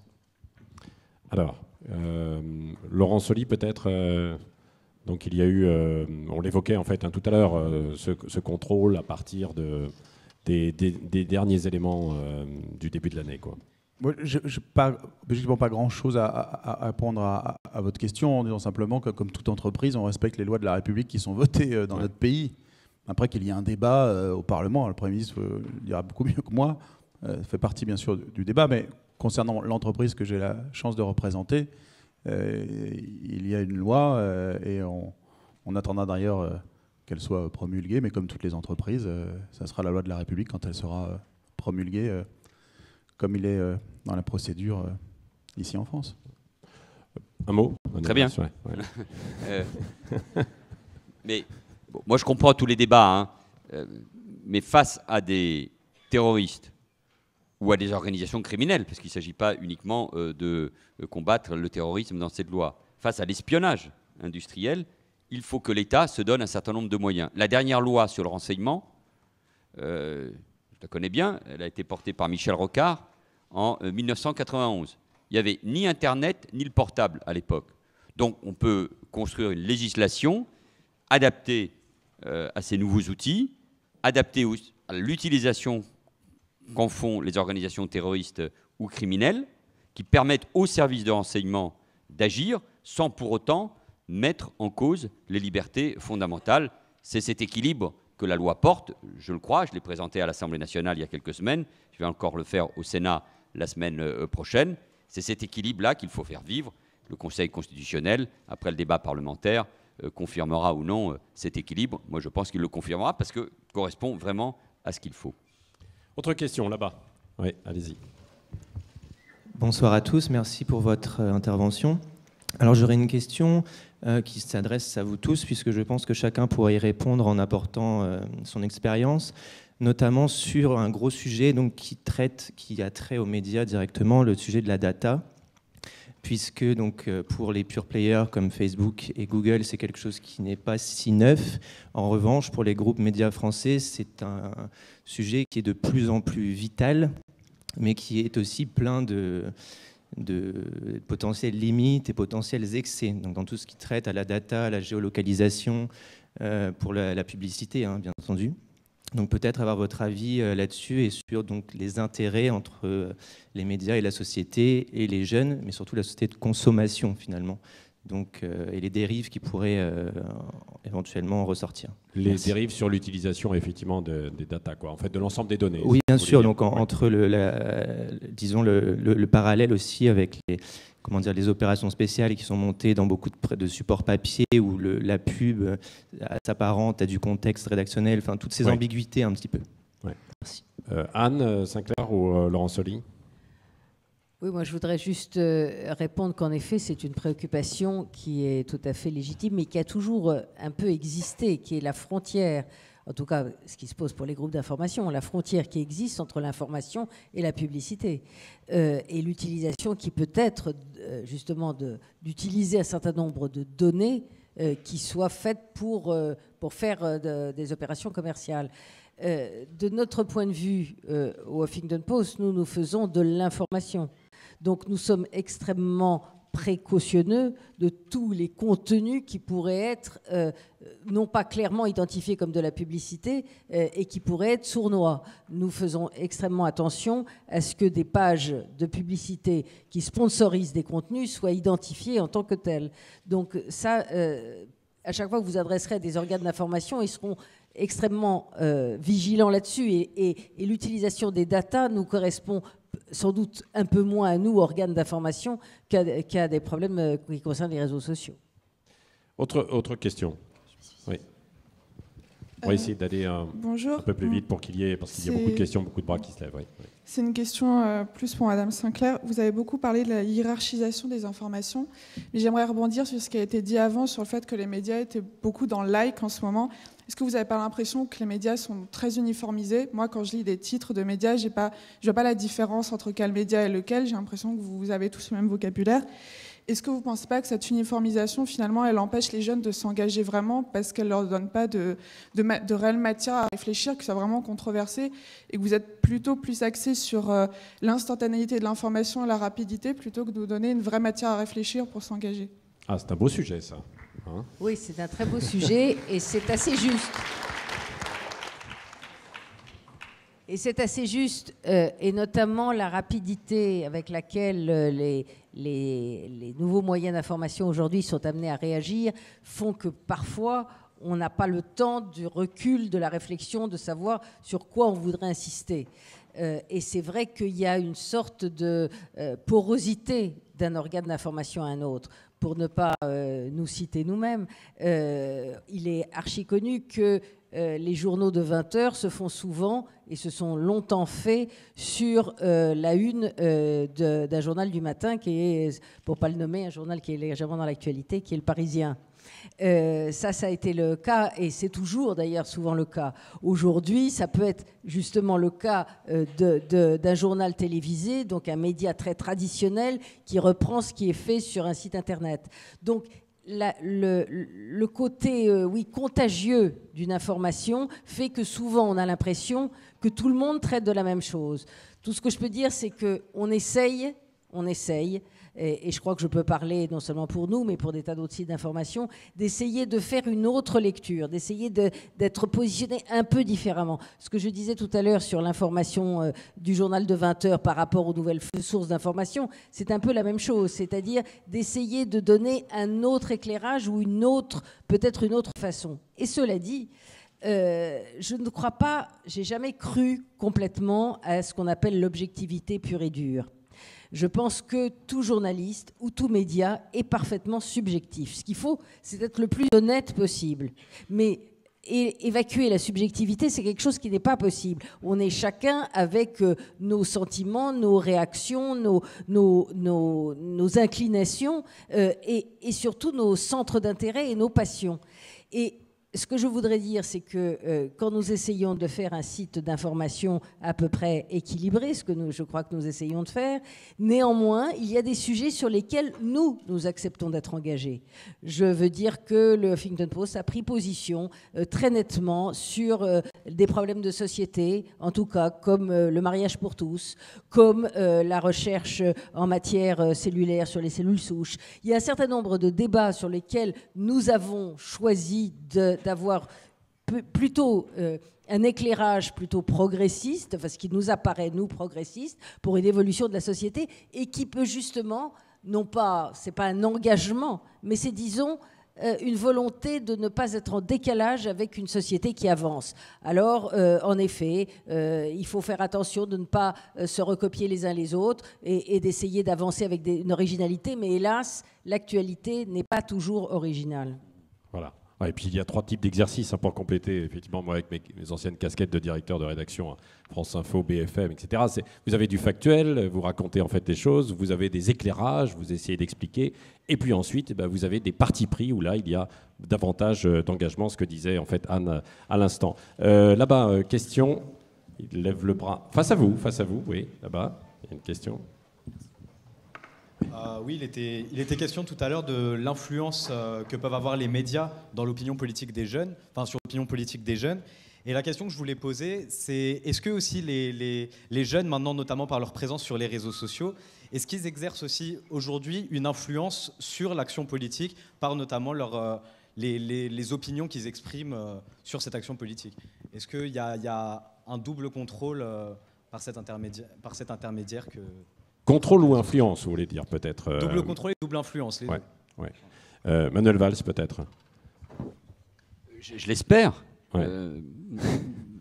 A: Alors, Laurent Soli peut-être, donc il y a eu, on l'évoquait en fait tout à l'heure, ce contrôle à partir des derniers éléments du début de l'année, quoi.
E: Moi, je n'ai pas grand-chose à répondre à votre question en disant simplement que, comme toute entreprise, on respecte les lois de la République qui sont votées dans notre pays. Après qu'il y ait un débat au Parlement, le Premier ministre le dira beaucoup mieux que moi, fait partie bien sûr du débat, mais concernant l'entreprise que j'ai la chance de représenter, il y a une loi et on attendra d'ailleurs qu'elle soit promulguée, mais comme toutes les entreprises, ça sera la loi de la République quand elle sera promulguée. Comme il est dans la procédure ici en France.
A: Un mot?
D: Très bien.
A: Ouais.
D: Mais bon, moi, je comprends tous les débats, hein, mais face à des terroristes ou à des organisations criminelles, parce qu'il ne s'agit pas uniquement de combattre le terrorisme dans cette loi, face à l'espionnage industriel, il faut que l'État se donne un certain nombre de moyens. La dernière loi sur le renseignement, je la connais bien, elle a été portée par Michel Rocard en 1991. Il n'y avait ni Internet ni le portable à l'époque. Donc on peut construire une législation adaptée à ces nouveaux outils, adaptée à l'utilisation qu'en font les organisations terroristes ou criminelles, qui permettent aux services de renseignement d'agir sans pour autant mettre en cause les libertés fondamentales. C'est cet équilibre que la loi porte, je le crois, je l'ai présenté à l'Assemblée nationale il y a quelques semaines, je vais encore le faire au Sénat la semaine prochaine. C'est cet équilibre-là qu'il faut faire vivre. Le Conseil constitutionnel, après le débat parlementaire, confirmera ou non cet équilibre. Moi, je pense qu'il le confirmera parce qu'il correspond vraiment à ce qu'il faut.
A: Autre question, là-bas. Oui, allez-y.
O: Bonsoir à tous, merci pour votre intervention. Alors j'aurais une question qui s'adresse à vous tous, puisque je pense que chacun pourrait y répondre en apportant son expérience, notamment sur un gros sujet donc, qui a trait aux médias directement, le sujet de la data, puisque donc, pour les pure players comme Facebook et Google, c'est quelque chose qui n'est pas si neuf. En revanche, pour les groupes médias français, c'est un sujet qui est de plus en plus vital, mais qui est aussi plein de potentielles limites et potentiels excès. Donc, dans tout ce qui traite à la data, à la géolocalisation, pour la publicité, hein, bien entendu. Donc peut-être avoir votre avis là-dessus et sur donc, les intérêts entre les médias et la société et les jeunes, mais surtout la société de consommation finalement. Donc, et les dérives qui pourraient éventuellement ressortir.
A: Les dérives sur l'utilisation effectivement des data, quoi, en fait de l'ensemble des données.
O: Oui, bien sûr. Donc entre disons le parallèle aussi avec les opérations spéciales qui sont montées dans beaucoup de supports papier où la pub s'apparente à du contexte rédactionnel, enfin toutes ces ambiguïtés un petit peu.
A: Ouais. Merci. Anne Sinclair ou Laurent Soli?
C: Oui, moi je voudrais juste répondre qu'en effet c'est une préoccupation qui est tout à fait légitime mais qui a toujours un peu existé, qui est la frontière, en tout cas ce qui se pose pour les groupes d'information, la frontière qui existe entre l'information et la publicité et l'utilisation qui peut être justement d'utiliser un certain nombre de données qui soient faites pour faire des opérations commerciales. De notre point de vue au Huffington Post, nous faisons de l'information. Donc nous sommes extrêmement précautionneux de tous les contenus qui pourraient être non pas clairement identifiés comme de la publicité et qui pourraient être sournois. Nous faisons extrêmement attention à ce que des pages de publicité qui sponsorisent des contenus soient identifiées en tant que telles. Donc ça, à chaque fois que vous adresserez à des organes d'information, ils seront extrêmement vigilants là-dessus et l'utilisation des datas nous correspond sans doute un peu moins à nous, organes d'information, qu'à des problèmes qui concernent les réseaux sociaux.
A: Autre question. Oui. On va essayer d'aller un peu plus vite pour qu'il y ait, parce qu'il y a beaucoup de questions, beaucoup de bras qui se lèvent. Oui.
P: C'est une question plus pour Madame Sinclair. Vous avez beaucoup parlé de la hiérarchisation des informations, mais j'aimerais rebondir sur ce qui a été dit avant, sur le fait que les médias étaient beaucoup dans le like en ce moment. Est-ce que vous n'avez pas l'impression que les médias sont très uniformisés? Moi, quand je lis des titres de médias, je ne vois pas la différence entre quel média et lequel. J'ai l'impression que vous avez tous le même vocabulaire. Est-ce que vous ne pensez pas que cette uniformisation, finalement, elle empêche les jeunes de s'engager vraiment parce qu'elle ne leur donne pas de réelle matière à réfléchir, que c'est vraiment controversé, et que vous êtes plutôt plus axé sur l'instantanéité de l'information et la rapidité plutôt que de vous donner une vraie matière à réfléchir pour s'engager?
A: Ah, c'est un beau sujet, ça. Hein?
C: Oui, c'est un très beau sujet et c'est assez juste. Et c'est assez juste, et notamment la rapidité avec laquelle les nouveaux moyens d'information aujourd'hui sont amenés à réagir font que parfois on n'a pas le temps du recul, de la réflexion, de savoir sur quoi on voudrait insister. Et c'est vrai qu'il y a une sorte de porosité d'un organe d'information à un autre. Pour ne pas nous citer nous-mêmes, il est archi connu que les journaux de 20 heures se font souvent, et se sont longtemps faits, sur la une d'un journal du matin, qui est, pour ne pas le nommer, un journal qui est légèrement dans l'actualité, qui est Le Parisien. Ça a été le cas, et c'est toujours d'ailleurs souvent le cas. Aujourd'hui, ça peut être justement le cas d'un journal télévisé, donc un média très traditionnel qui reprend ce qui est fait sur un site internet. Donc le côté contagieux d'une information fait que souvent on a l'impression que tout le monde traite de la même chose. Tout ce que je peux dire, c'est qu'on essaye, et je crois que je peux parler non seulement pour nous, mais pour des tas d'autres sites d'information, d'essayer de faire une autre lecture, d'essayer d'être positionné un peu différemment. Ce que je disais tout à l'heure sur l'information du journal de 20 heures par rapport aux nouvelles sources d'information, c'est un peu la même chose, c'est-à-dire d'essayer de donner un autre éclairage ou peut-être une autre façon. Et cela dit, je ne crois pas, j'ai jamais cru complètement à ce qu'on appelle l'objectivité pure et dure. Je pense que tout journaliste ou tout média est parfaitement subjectif. Ce qu'il faut, c'est être le plus honnête possible. évacuer la subjectivité, c'est quelque chose qui n'est pas possible. On est chacun avec nos sentiments, nos réactions, nos inclinations et surtout nos centres d'intérêt et nos passions. Et ce que je voudrais dire, c'est que quand nous essayons de faire un site d'information à peu près équilibré, ce que je crois que nous essayons de faire, néanmoins, il y a des sujets sur lesquels nous acceptons d'être engagés. Je veux dire que le Huffington Post a pris position très nettement sur des problèmes de société, en tout cas comme le mariage pour tous, comme la recherche en matière cellulaire sur les cellules souches. Il y a un certain nombre de débats sur lesquels nous avons choisi d'avoir plutôt un éclairage plutôt progressiste, enfin, ce qui nous apparaît, nous, progressistes, pour une évolution de la société, et qui peut justement, non pas, c'est pas un engagement, mais c'est, disons, une volonté de ne pas être en décalage avec une société qui avance. Alors, en effet, il faut faire attention de ne pas se recopier les uns les autres et d'essayer d'avancer avec une originalité, mais hélas, l'actualité n'est pas toujours originale.
A: Voilà. Et puis il y a 3 types d'exercices pour compléter, effectivement, moi avec mes anciennes casquettes de directeur de rédaction à France Info, BFM, etc. Vous avez du factuel, vous racontez en fait des choses, vous avez des éclairages, vous essayez d'expliquer, et puis ensuite vous avez des partis pris où là il y a davantage d'engagement, ce que disait en fait Anne à l'instant. Là-bas, question, il lève le bras. Face à vous, oui, là-bas, il y a une question.
Q: Oui, il était question tout à l'heure de l'influence que peuvent avoir les médias dans l'opinion politique des jeunes, enfin sur l'opinion politique des jeunes. Et la question que je voulais poser, c'est est-ce que aussi les jeunes, maintenant notamment par leur présence sur les réseaux sociaux, est-ce qu'ils exercent aussi aujourd'hui une influence sur l'action politique par notamment les opinions qu'ils expriment sur cette action politique? Est-ce qu'il y a un double contrôle par cet intermédiaire que...
A: Contrôle ou influence, vous voulez dire peut-être
Q: Double contrôle et double influence, les deux.
A: Ouais. Manuel Valls, peut-être.
D: Je l'espère.
A: Ouais.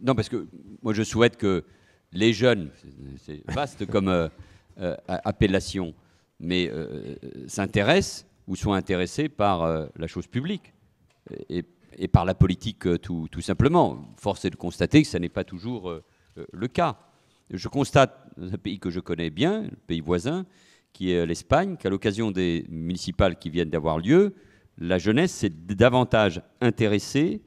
D: Non, parce que moi, je souhaite que les jeunes, c'est vaste comme appellation, mais s'intéressent ou soient intéressés par la chose publique et par la politique tout simplement. Force est de constater que ça n'est pas toujours le cas. Je constate, dans un pays que je connais bien, le pays voisin, qui est l'Espagne, qu'à l'occasion des municipales qui viennent d'avoir lieu, la jeunesse s'est davantage intéressée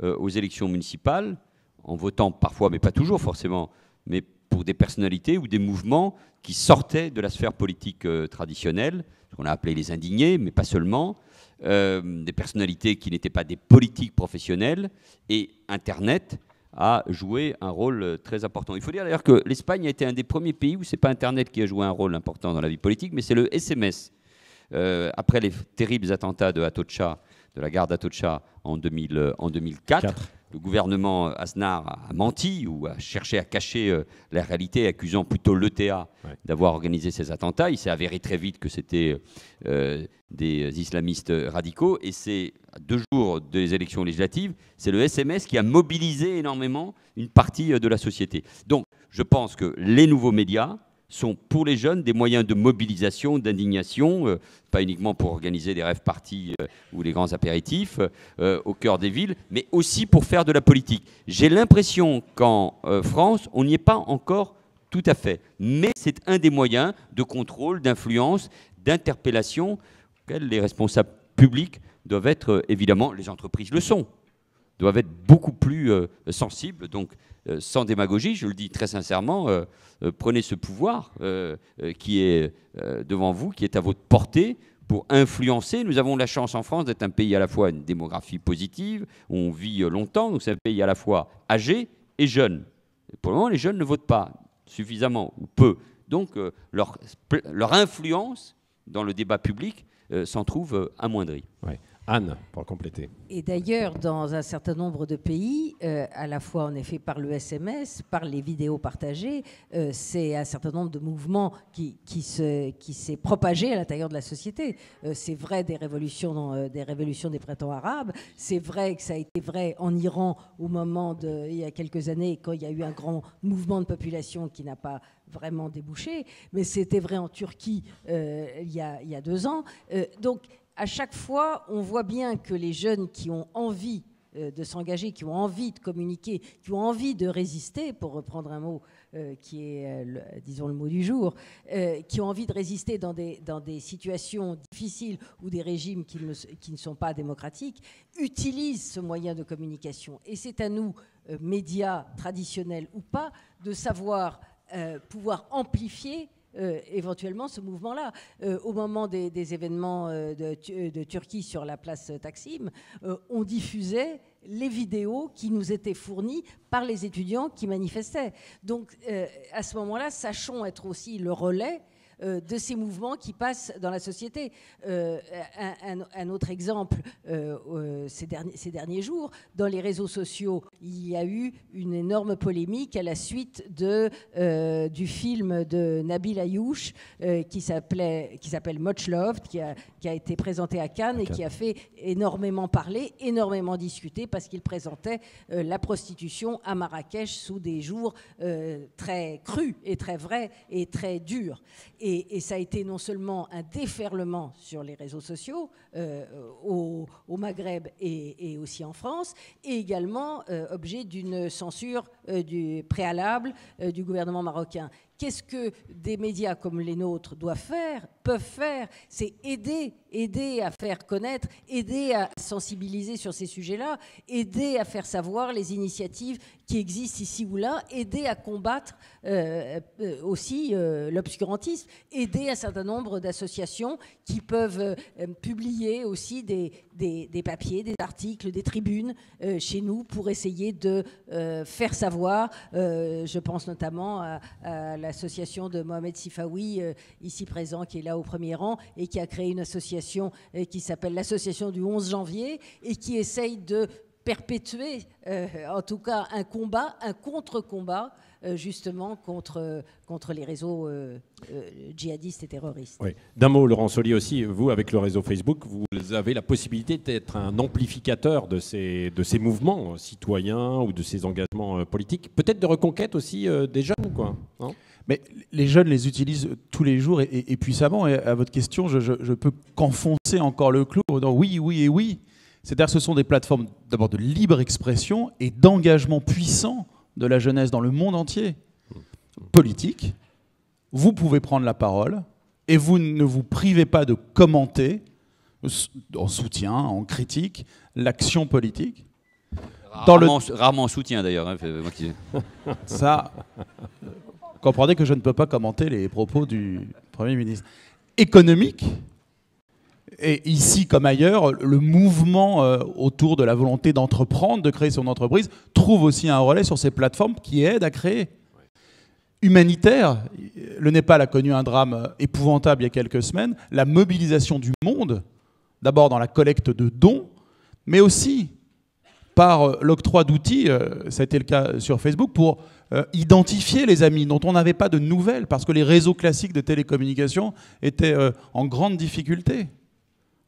D: aux élections municipales, en votant parfois, mais pas toujours forcément, mais pour des personnalités ou des mouvements qui sortaient de la sphère politique traditionnelle, ce qu'on a appelé les indignés, mais pas seulement, des personnalités qui n'étaient pas des politiques professionnelles, et Internet a joué un rôle très important. Il faut dire d'ailleurs que l'Espagne a été un des premiers pays où ce n'est pas Internet qui a joué un rôle important dans la vie politique, mais c'est le SMS. Après les terribles attentats de Atocha, de la gare d'Atocha en 2004, le gouvernement Aznar a menti ou a cherché à cacher la réalité, accusant plutôt l'ETA d'avoir organisé ces attentats. Il s'est avéré très vite que c'était des islamistes radicaux. Et c'est à 2 jours des élections législatives, c'est le SMS qui a mobilisé énormément une partie de la société. Donc, je pense que les nouveaux médias sont pour les jeunes des moyens de mobilisation, d'indignation, pas uniquement pour organiser des rêves parties ou les grands apéritifs au cœur des villes, mais aussi pour faire de la politique. J'ai l'impression qu'en France, on n'y est pas encore tout à fait. Mais c'est un des moyens de contrôle, d'influence, d'interpellation auxquels les responsables publics doivent être, évidemment, les entreprises le sont, doivent être beaucoup plus sensibles. Donc, sans démagogie, je le dis très sincèrement, prenez ce pouvoir qui est devant vous, qui est à votre portée, pour influencer. Nous avons la chance en France d'être un pays à la fois une démographie positive, où on vit longtemps, donc c'est un pays à la fois âgé et jeune. Et pour le moment, les jeunes ne votent pas suffisamment ou peu. Donc, leur influence dans le débat public s'en trouve amoindrie.
A: Ouais. Anne, pour compléter.
C: Et d'ailleurs, dans un certain nombre de pays, à la fois en effet par le SMS, par les vidéos partagées, c'est un certain nombre de mouvements qui s'est propagé à l'intérieur de la société. C'est vrai des révolutions des printemps arabes, c'est vrai que ça a été vrai en Iran au moment il y a quelques années, quand il y a eu un grand mouvement de population qui n'a pas vraiment débouché, mais c'était vrai en Turquie il y a 2 ans. Donc, à chaque fois, on voit bien que les jeunes qui ont envie de s'engager, qui ont envie de communiquer, qui ont envie de résister, pour reprendre un mot qui est, disons, le mot du jour, qui ont envie de résister dans des situations difficiles ou des régimes qui ne sont pas démocratiques, utilisent ce moyen de communication. Et c'est à nous, médias traditionnels ou pas, de savoir pouvoir amplifier éventuellement ce mouvement-là. Au moment des événements de Turquie sur la place Taksim, on diffusait les vidéos qui nous étaient fournies par les étudiants qui manifestaient. Donc à ce moment-là, sachons être aussi le relais de ces mouvements qui passent dans la société. Un autre exemple, ces derniers jours, dans les réseaux sociaux, il y a eu une énorme polémique à la suite du film de Nabil Ayouch qui s'appelle Much Loved, qui a été présenté à Cannes et qui a fait énormément parler, énormément discuter, parce qu'il présentait la prostitution à Marrakech sous des jours très crus et très vrais et très durs. Et ça a été non seulement un déferlement sur les réseaux sociaux au Maghreb et aussi en France, et également objet d'une censure du préalable du gouvernement marocain. Qu'est-ce que des médias comme les nôtres peuvent faire, c'est aider à faire connaître, aider à sensibiliser sur ces sujets-là, aider à faire savoir les initiatives qui existent ici ou là, aider à combattre aussi l'obscurantisme, aider un certain nombre d'associations qui peuvent publier aussi des papiers, des articles, des tribunes chez nous pour essayer de faire savoir. Je pense notamment à l'association de Mohamed Sifawi, ici présent, qui est là au premier rang, et qui a créé une association qui s'appelle l'association du 11 janvier, et qui essaye de perpétuer, en tout cas, un contre-combat, justement, contre les réseaux djihadistes et terroristes.
A: Oui. D'un mot, Laurent Sollier aussi, vous, avec le réseau Facebook, vous avez la possibilité d'être un amplificateur de ces mouvements citoyens ou de ces engagements politiques, peut-être de reconquête aussi des jeunes, quoi, non ?
E: Mais les jeunes les utilisent tous les jours et puissamment. Et à votre question, je peux qu'enfoncer encore le clou dans oui, oui et oui. C'est-à-dire que ce sont des plateformes d'abord de libre expression et d'engagement puissant de la jeunesse dans le monde entier. Politique, vous pouvez prendre la parole et vous ne vous privez pas de commenter en soutien, en critique, l'action politique.
D: Rarement en soutien d'ailleurs. Hein,
E: ça... Comprenez que je ne peux pas commenter les propos du Premier ministre. Économique, et ici comme ailleurs, le mouvement autour de la volonté d'entreprendre, de créer son entreprise, trouve aussi un relais sur ces plateformes qui aident à créer. Humanitaire, le Népal a connu un drame épouvantable il y a quelques semaines, la mobilisation du monde, d'abord dans la collecte de dons, mais aussi par l'octroi d'outils, ça a été le cas sur Facebook, pour identifier les amis dont on n'avait pas de nouvelles parce que les réseaux classiques de télécommunications étaient en grande difficulté.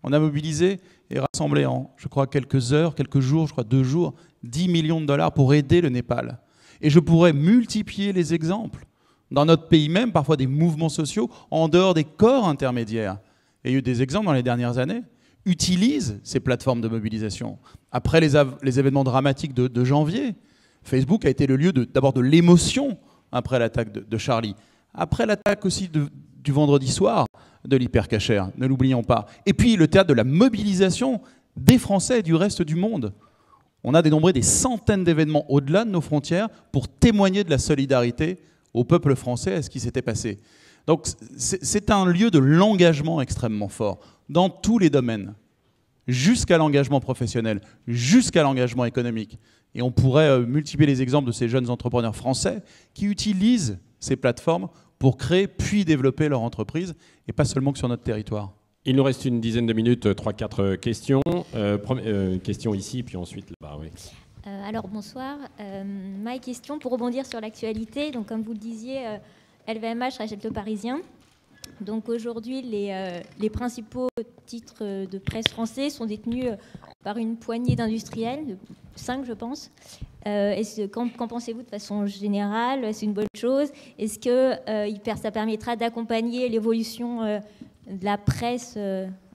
E: On a mobilisé et rassemblé en, je crois, quelques heures, quelques jours, je crois 2 jours, 10 millions de dollars pour aider le Népal. Et je pourrais multiplier les exemples. Dans notre pays même, parfois des mouvements sociaux en dehors des corps intermédiaires. Et il y a eu des exemples dans les dernières années, utilisent ces plateformes de mobilisation. Après les événements dramatiques de janvier, Facebook a été le lieu d'abord de l'émotion après l'attaque de Charlie, après l'attaque aussi du vendredi soir de l'Hypercacher, ne l'oublions pas. Et puis le théâtre de la mobilisation des Français et du reste du monde. On a dénombré des centaines d'événements au-delà de nos frontières pour témoigner de la solidarité au peuple français à ce qui s'était passé. Donc c'est un lieu de l'engagement extrêmement fort dans tous les domaines, jusqu'à l'engagement professionnel, jusqu'à l'engagement économique. Et on pourrait multiplier les exemples de ces jeunes entrepreneurs français qui utilisent ces plateformes pour créer puis développer leur entreprise, et pas seulement que sur notre territoire.
A: Il nous reste une dizaine de minutes, 3-4 questions. Question ici, puis ensuite là-bas. Oui.
R: Alors bonsoir. Ma question, pour rebondir sur l'actualité, donc comme vous le disiez, LVMH rachète Le Parisien. Donc aujourd'hui, les principaux titres de presse français sont détenus par une poignée d'industriels, 5 je pense. Qu'en pensez-vous de façon générale? C'est une bonne chose? Est-ce que ça permettra d'accompagner l'évolution de la presse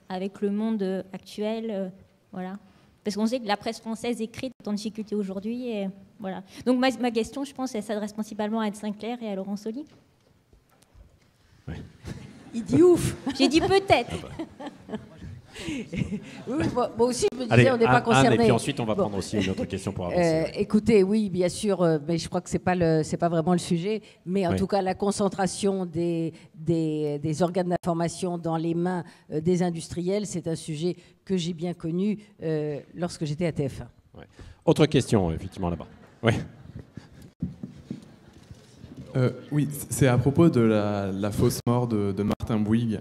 R: avec le monde actuel? Voilà. Parce qu'on sait que la presse française écrite est en difficulté aujourd'hui. Et voilà. Donc ma question, je pense, elle s'adresse principalement à Anne Sinclair et à Laurent Soli.
A: Ouais.
C: Il dit ouf.
R: J'ai dit peut-être.
C: Oui, moi aussi, je me disais,
A: Allez,
C: on n'est pas concernés.
A: Et puis ensuite, on va prendre aussi une autre question pour avancer.
C: Écoutez, oui, bien sûr, mais je crois que c'est pas vraiment le sujet. Mais en tout cas, la concentration des organes d'information dans les mains des industriels, c'est un sujet que j'ai bien connu lorsque j'étais à TF1.
A: Ouais. Autre question, effectivement, là-bas. Oui.
S: Oui, c'est à propos de la fausse mort de Martin Bouygues.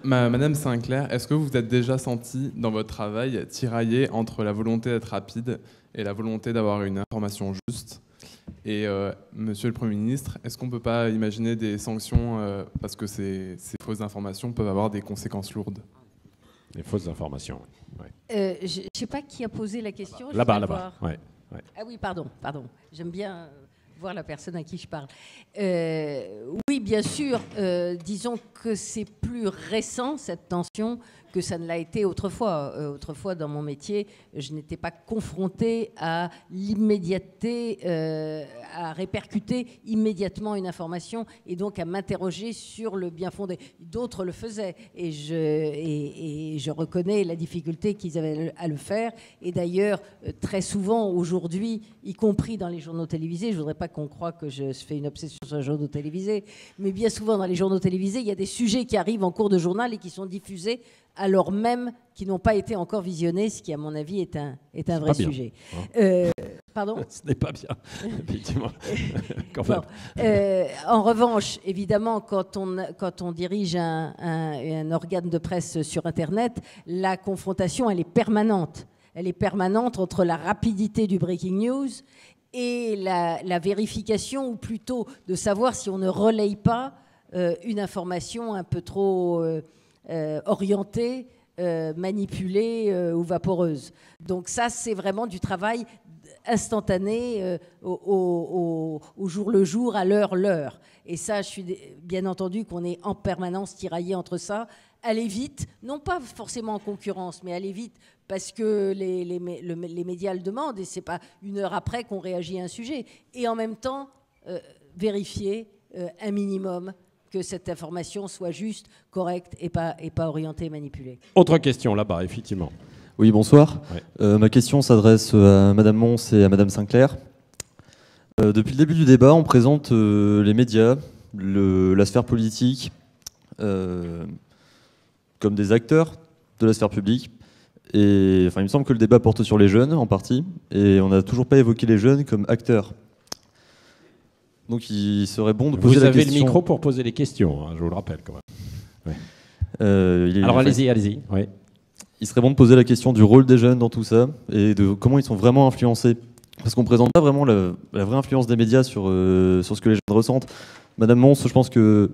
S: Madame Sinclair, est-ce que vous vous êtes déjà sentie dans votre travail tiraillée entre la volonté d'être rapide et la volonté d'avoir une information juste? Et Monsieur le Premier ministre, est-ce qu'on ne peut pas imaginer des sanctions parce que ces fausses informations peuvent avoir des conséquences lourdes?
A: Les fausses informations, oui.
C: Je ne sais pas qui a posé la question.
A: Là-bas. Ouais.
C: Ah oui, pardon. J'aime bien voir la personne à qui je parle. Oui, bien sûr, disons que c'est plus récent, cette tension, que ça ne l'a été autrefois. Autrefois, dans mon métier, je n'étais pas confrontée à l'immédiateté, à répercuter immédiatement une information et donc à m'interroger sur le bien fondé. D'autres le faisaient et je reconnais la difficulté qu'ils avaient à le faire. Et d'ailleurs, très souvent, aujourd'hui, y compris dans les journaux télévisés, je ne voudrais pas qu'on croie que je fais une obsession sur les journaux télévisés, mais bien souvent dans les journaux télévisés, il y a des sujets qui arrivent en cours de journal et qui sont diffusés alors même qu'ils n'ont pas été encore visionnés, ce qui, à mon avis, est un vrai sujet. Pardon ?
A: Ce n'est pas bien, effectivement. Quand même.
C: En revanche, évidemment, quand on dirige un organe de presse sur Internet, la confrontation, elle est permanente. Elle est permanente entre la rapidité du breaking news et la vérification, ou plutôt de savoir si on ne relaye pas une information un peu trop orientée, manipulée ou vaporeuse. Donc ça, c'est vraiment du travail instantané au jour le jour, à l'heure. Et ça, je suis bien entendu qu'on est en permanence tiraillé entre ça. Aller vite, non pas forcément en concurrence, mais aller vite parce que les médias le demandent et c'est pas une heure après qu'on réagit à un sujet. Et en même temps, vérifier un minimum que cette information soit juste, correcte et pas orientée et manipulée.
A: Autre question là-bas, effectivement.
T: Oui, bonsoir.
A: Ouais.
T: Ma question s'adresse à Madame Mons et à Madame Sinclair. Depuis le début du débat, on présente les médias, la sphère politique, comme des acteurs de la sphère publique. Et enfin, il me semble que le débat porte sur les jeunes en partie, et on n'a toujours pas évoqué les jeunes comme acteurs. Donc il serait bon de poser la question...
A: Vous avez le micro pour poser les questions, hein, je vous le rappelle quand même. Ouais. Alors allez-y. Ouais.
T: Il serait bon de poser la question du rôle des jeunes dans tout ça, et de comment ils sont vraiment influencés. Parce qu'on ne présente pas vraiment la vraie influence des médias sur ce que les jeunes ressentent. Madame Mons, je pense que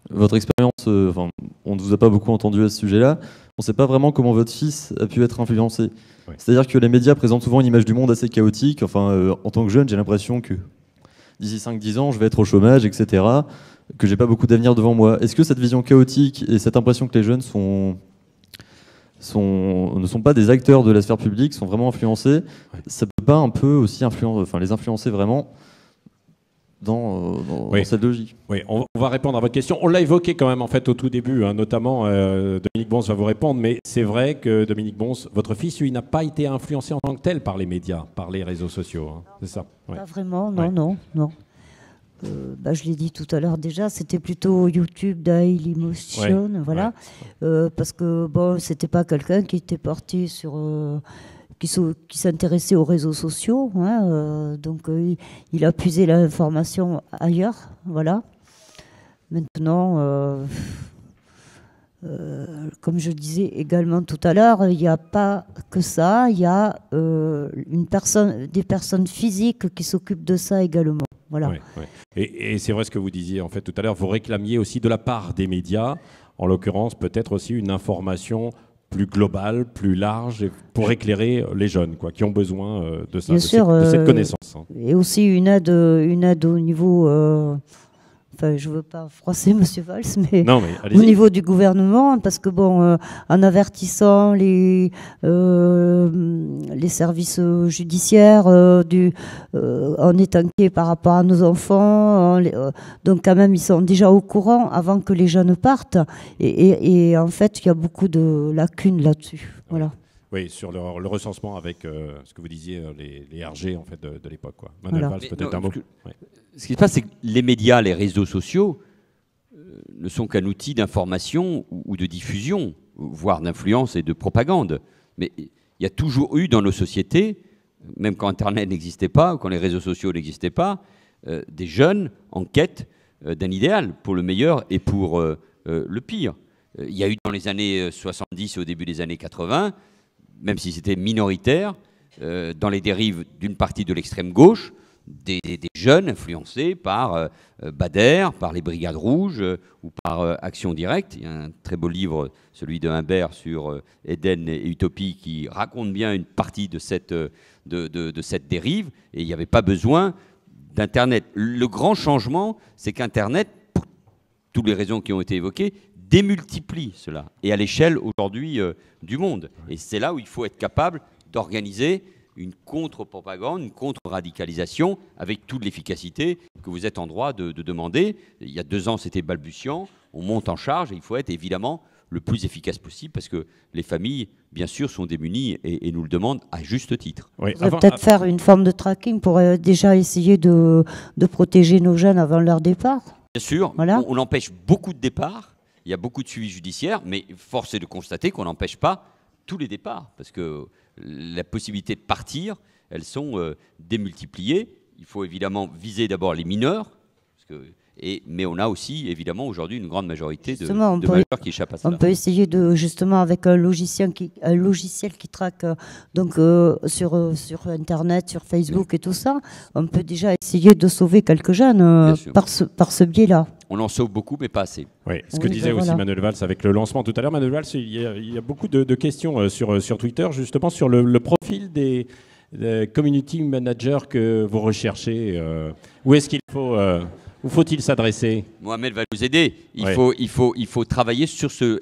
T: votre expérience, on ne vous a pas beaucoup entendu à ce sujet-là. On ne sait pas vraiment comment votre fils a pu être influencé. Ouais. C'est-à-dire que les médias présentent souvent une image du monde assez chaotique. Enfin, en tant que jeune, j'ai l'impression que d'ici 5-10 ans, je vais être au chômage, etc., que j'ai pas beaucoup d'avenir devant moi. Est-ce que cette vision chaotique et cette impression que les jeunes ne sont pas des acteurs de la sphère publique, sont vraiment influencés, ça peut pas un peu aussi les influencer vraiment dans cette logique?
A: Oui, on va répondre à votre question. On l'a évoqué quand même en fait au tout début, hein, notamment Dominique Bons va vous répondre, mais c'est vrai que Dominique Bons, votre fils, lui, n'a pas été influencé en tant que tel par les médias, par les réseaux sociaux. Hein. C'est ça?
F: Pas vraiment, non. Je l'ai dit tout à l'heure déjà, c'était plutôt YouTube, Dailymotion, voilà. Parce que c'était pas quelqu'un qui était parti sur... qui s'intéressait aux réseaux sociaux, hein, donc il a puisé l'information ailleurs, voilà. Maintenant, comme je disais également tout à l'heure, il n'y a pas que ça, il y a des personnes physiques qui s'occupent de ça également, voilà.
A: Et c'est vrai ce que vous disiez en fait tout à l'heure, vous réclamiez aussi de la part des médias, en l'occurrence peut-être aussi une information plus globale, plus large, pour éclairer les jeunes, qui ont besoin de ça, de cette connaissance. Hein.
F: Et aussi une aide au niveau enfin, je ne veux pas froisser M. Valls, mais,
A: non, mais
F: au niveau du gouvernement, parce que bon, en avertissant les services judiciaires, on est inquiet par rapport à nos enfants, donc quand même ils sont déjà au courant avant que les jeunes partent, et en fait il y a beaucoup de lacunes là-dessus. Voilà.
A: Oui, sur le recensement avec ce que vous disiez, les RG en fait, de l'époque. Manuel Valls, peut-être un mot.
D: Ce qui se passe, c'est que les médias, les réseaux sociaux ne sont qu'un outil d'information ou de diffusion, voire d'influence et de propagande. Mais il y a toujours eu dans nos sociétés, même quand Internet n'existait pas, ou quand les réseaux sociaux n'existaient pas, des jeunes en quête d'un idéal, pour le meilleur et pour le pire. Il y a eu dans les années 70 et au début des années 80, même si c'était minoritaire, dans les dérives d'une partie de l'extrême gauche, des jeunes influencés par Bader, par les Brigades Rouges ou par Action Directe. Il y a un très beau livre, celui de Humbert sur Éden et Utopie, qui raconte bien une partie de cette dérive, et il n'y avait pas besoin d'Internet. Le grand changement, c'est qu'Internet, pour toutes les raisons qui ont été évoquées, démultiplie cela, et à l'échelle aujourd'hui du monde. Et c'est là où il faut être capable d'organiser une contre-propagande, une contre-radicalisation avec toute l'efficacité que vous êtes en droit de demander. Il y a 2 ans, c'était balbutiant, on monte en charge, et il faut être évidemment le plus efficace possible, parce que les familles, bien sûr, sont démunies et nous le demandent à juste titre.
F: Oui, on va peut-être faire une forme de tracking pour déjà essayer de protéger nos jeunes avant leur départ.
D: Bien sûr, voilà. On empêche beaucoup de départs. Il y a beaucoup de suivi judiciaire, mais force est de constater qu'on n'empêche pas tous les départs, parce que la possibilité de partir, elles sont démultipliées. Il faut évidemment viser d'abord les mineurs, mais on a aussi évidemment aujourd'hui une grande majorité de majeurs qui échappent à cela.
F: On peut essayer justement avec un logiciel qui traque donc sur Internet, sur Facebook et tout ça, on peut déjà essayer de sauver quelques jeunes par ce biais-là.
D: On en sauve beaucoup, mais pas assez.
A: Oui, ce que disait aussi Manuel Valls avec le lancement tout à l'heure. Manuel Valls, il y a beaucoup de questions sur Twitter, justement, sur le profil des community managers que vous recherchez. Où est-ce qu'il faut... Où faut-il s'adresser?
D: Mohamed va nous aider. Il faut travailler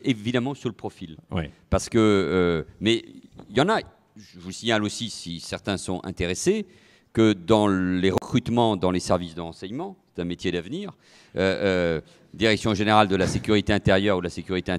D: évidemment sur le profil.
A: Ouais.
D: Parce que, mais il y en a, je vous signale aussi, si certains sont intéressés, que dans les recrutements dans les services de renseignement, c'est un métier d'avenir, Direction générale de la sécurité intérieure ou de la sécurité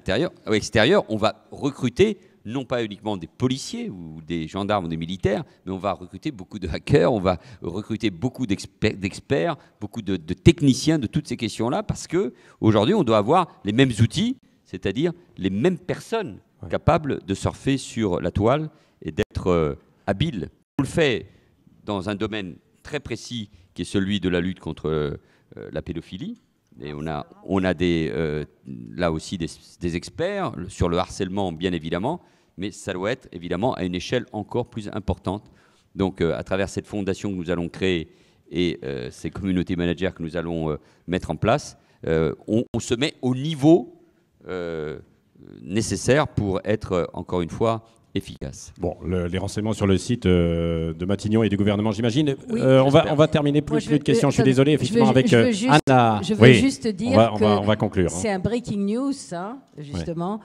D: extérieure, on va recruter non pas uniquement des policiers ou des gendarmes ou des militaires, mais on va recruter beaucoup de hackers, on va recruter beaucoup d'experts, beaucoup de techniciens de toutes ces questions-là, parce qu'aujourd'hui, on doit avoir les mêmes outils, c'est-à-dire les mêmes personnes capables de surfer sur la toile et d'être habiles. On le fait dans un domaine très précis qui est celui de la lutte contre la pédophilie. Et on a là aussi des experts sur le harcèlement, bien évidemment, mais ça doit être évidemment à une échelle encore plus importante. Donc à travers cette fondation que nous allons créer et ces communautés managers que nous allons mettre en place, on se met au niveau nécessaire pour être, encore une fois, efficace.
A: Bon, les renseignements sur le site de Matignon et du gouvernement, j'imagine.
C: Oui,
A: on va terminer plus de questions. Je suis désolé, effectivement, avec Anna.
C: Je veux juste dire
A: on va conclure.
C: C'est un breaking news, ça, justement.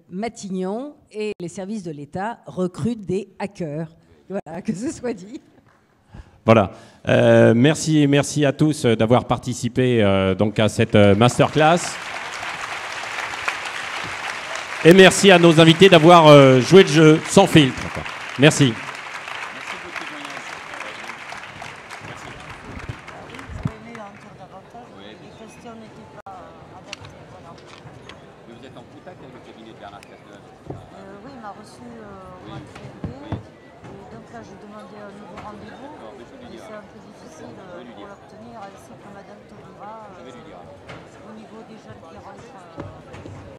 C: Matignon et les services de l'État recrutent des hackers. Voilà, que ce soit dit.
A: Voilà. Merci à tous d'avoir participé donc à cette masterclass. Et merci à nos invités d'avoir joué le jeu sans filtre. Merci.
D: Vous êtes en contact avec le cabinet de Bernard Cazeneuve?
F: Oui, il m'a reçu au mois de février. Et donc là, j'ai demandé un nouveau rendez-vous. Mais c'est un peu difficile pour l'obtenir, ainsi que Madame Tobira, au niveau des jeunes qui rentrent.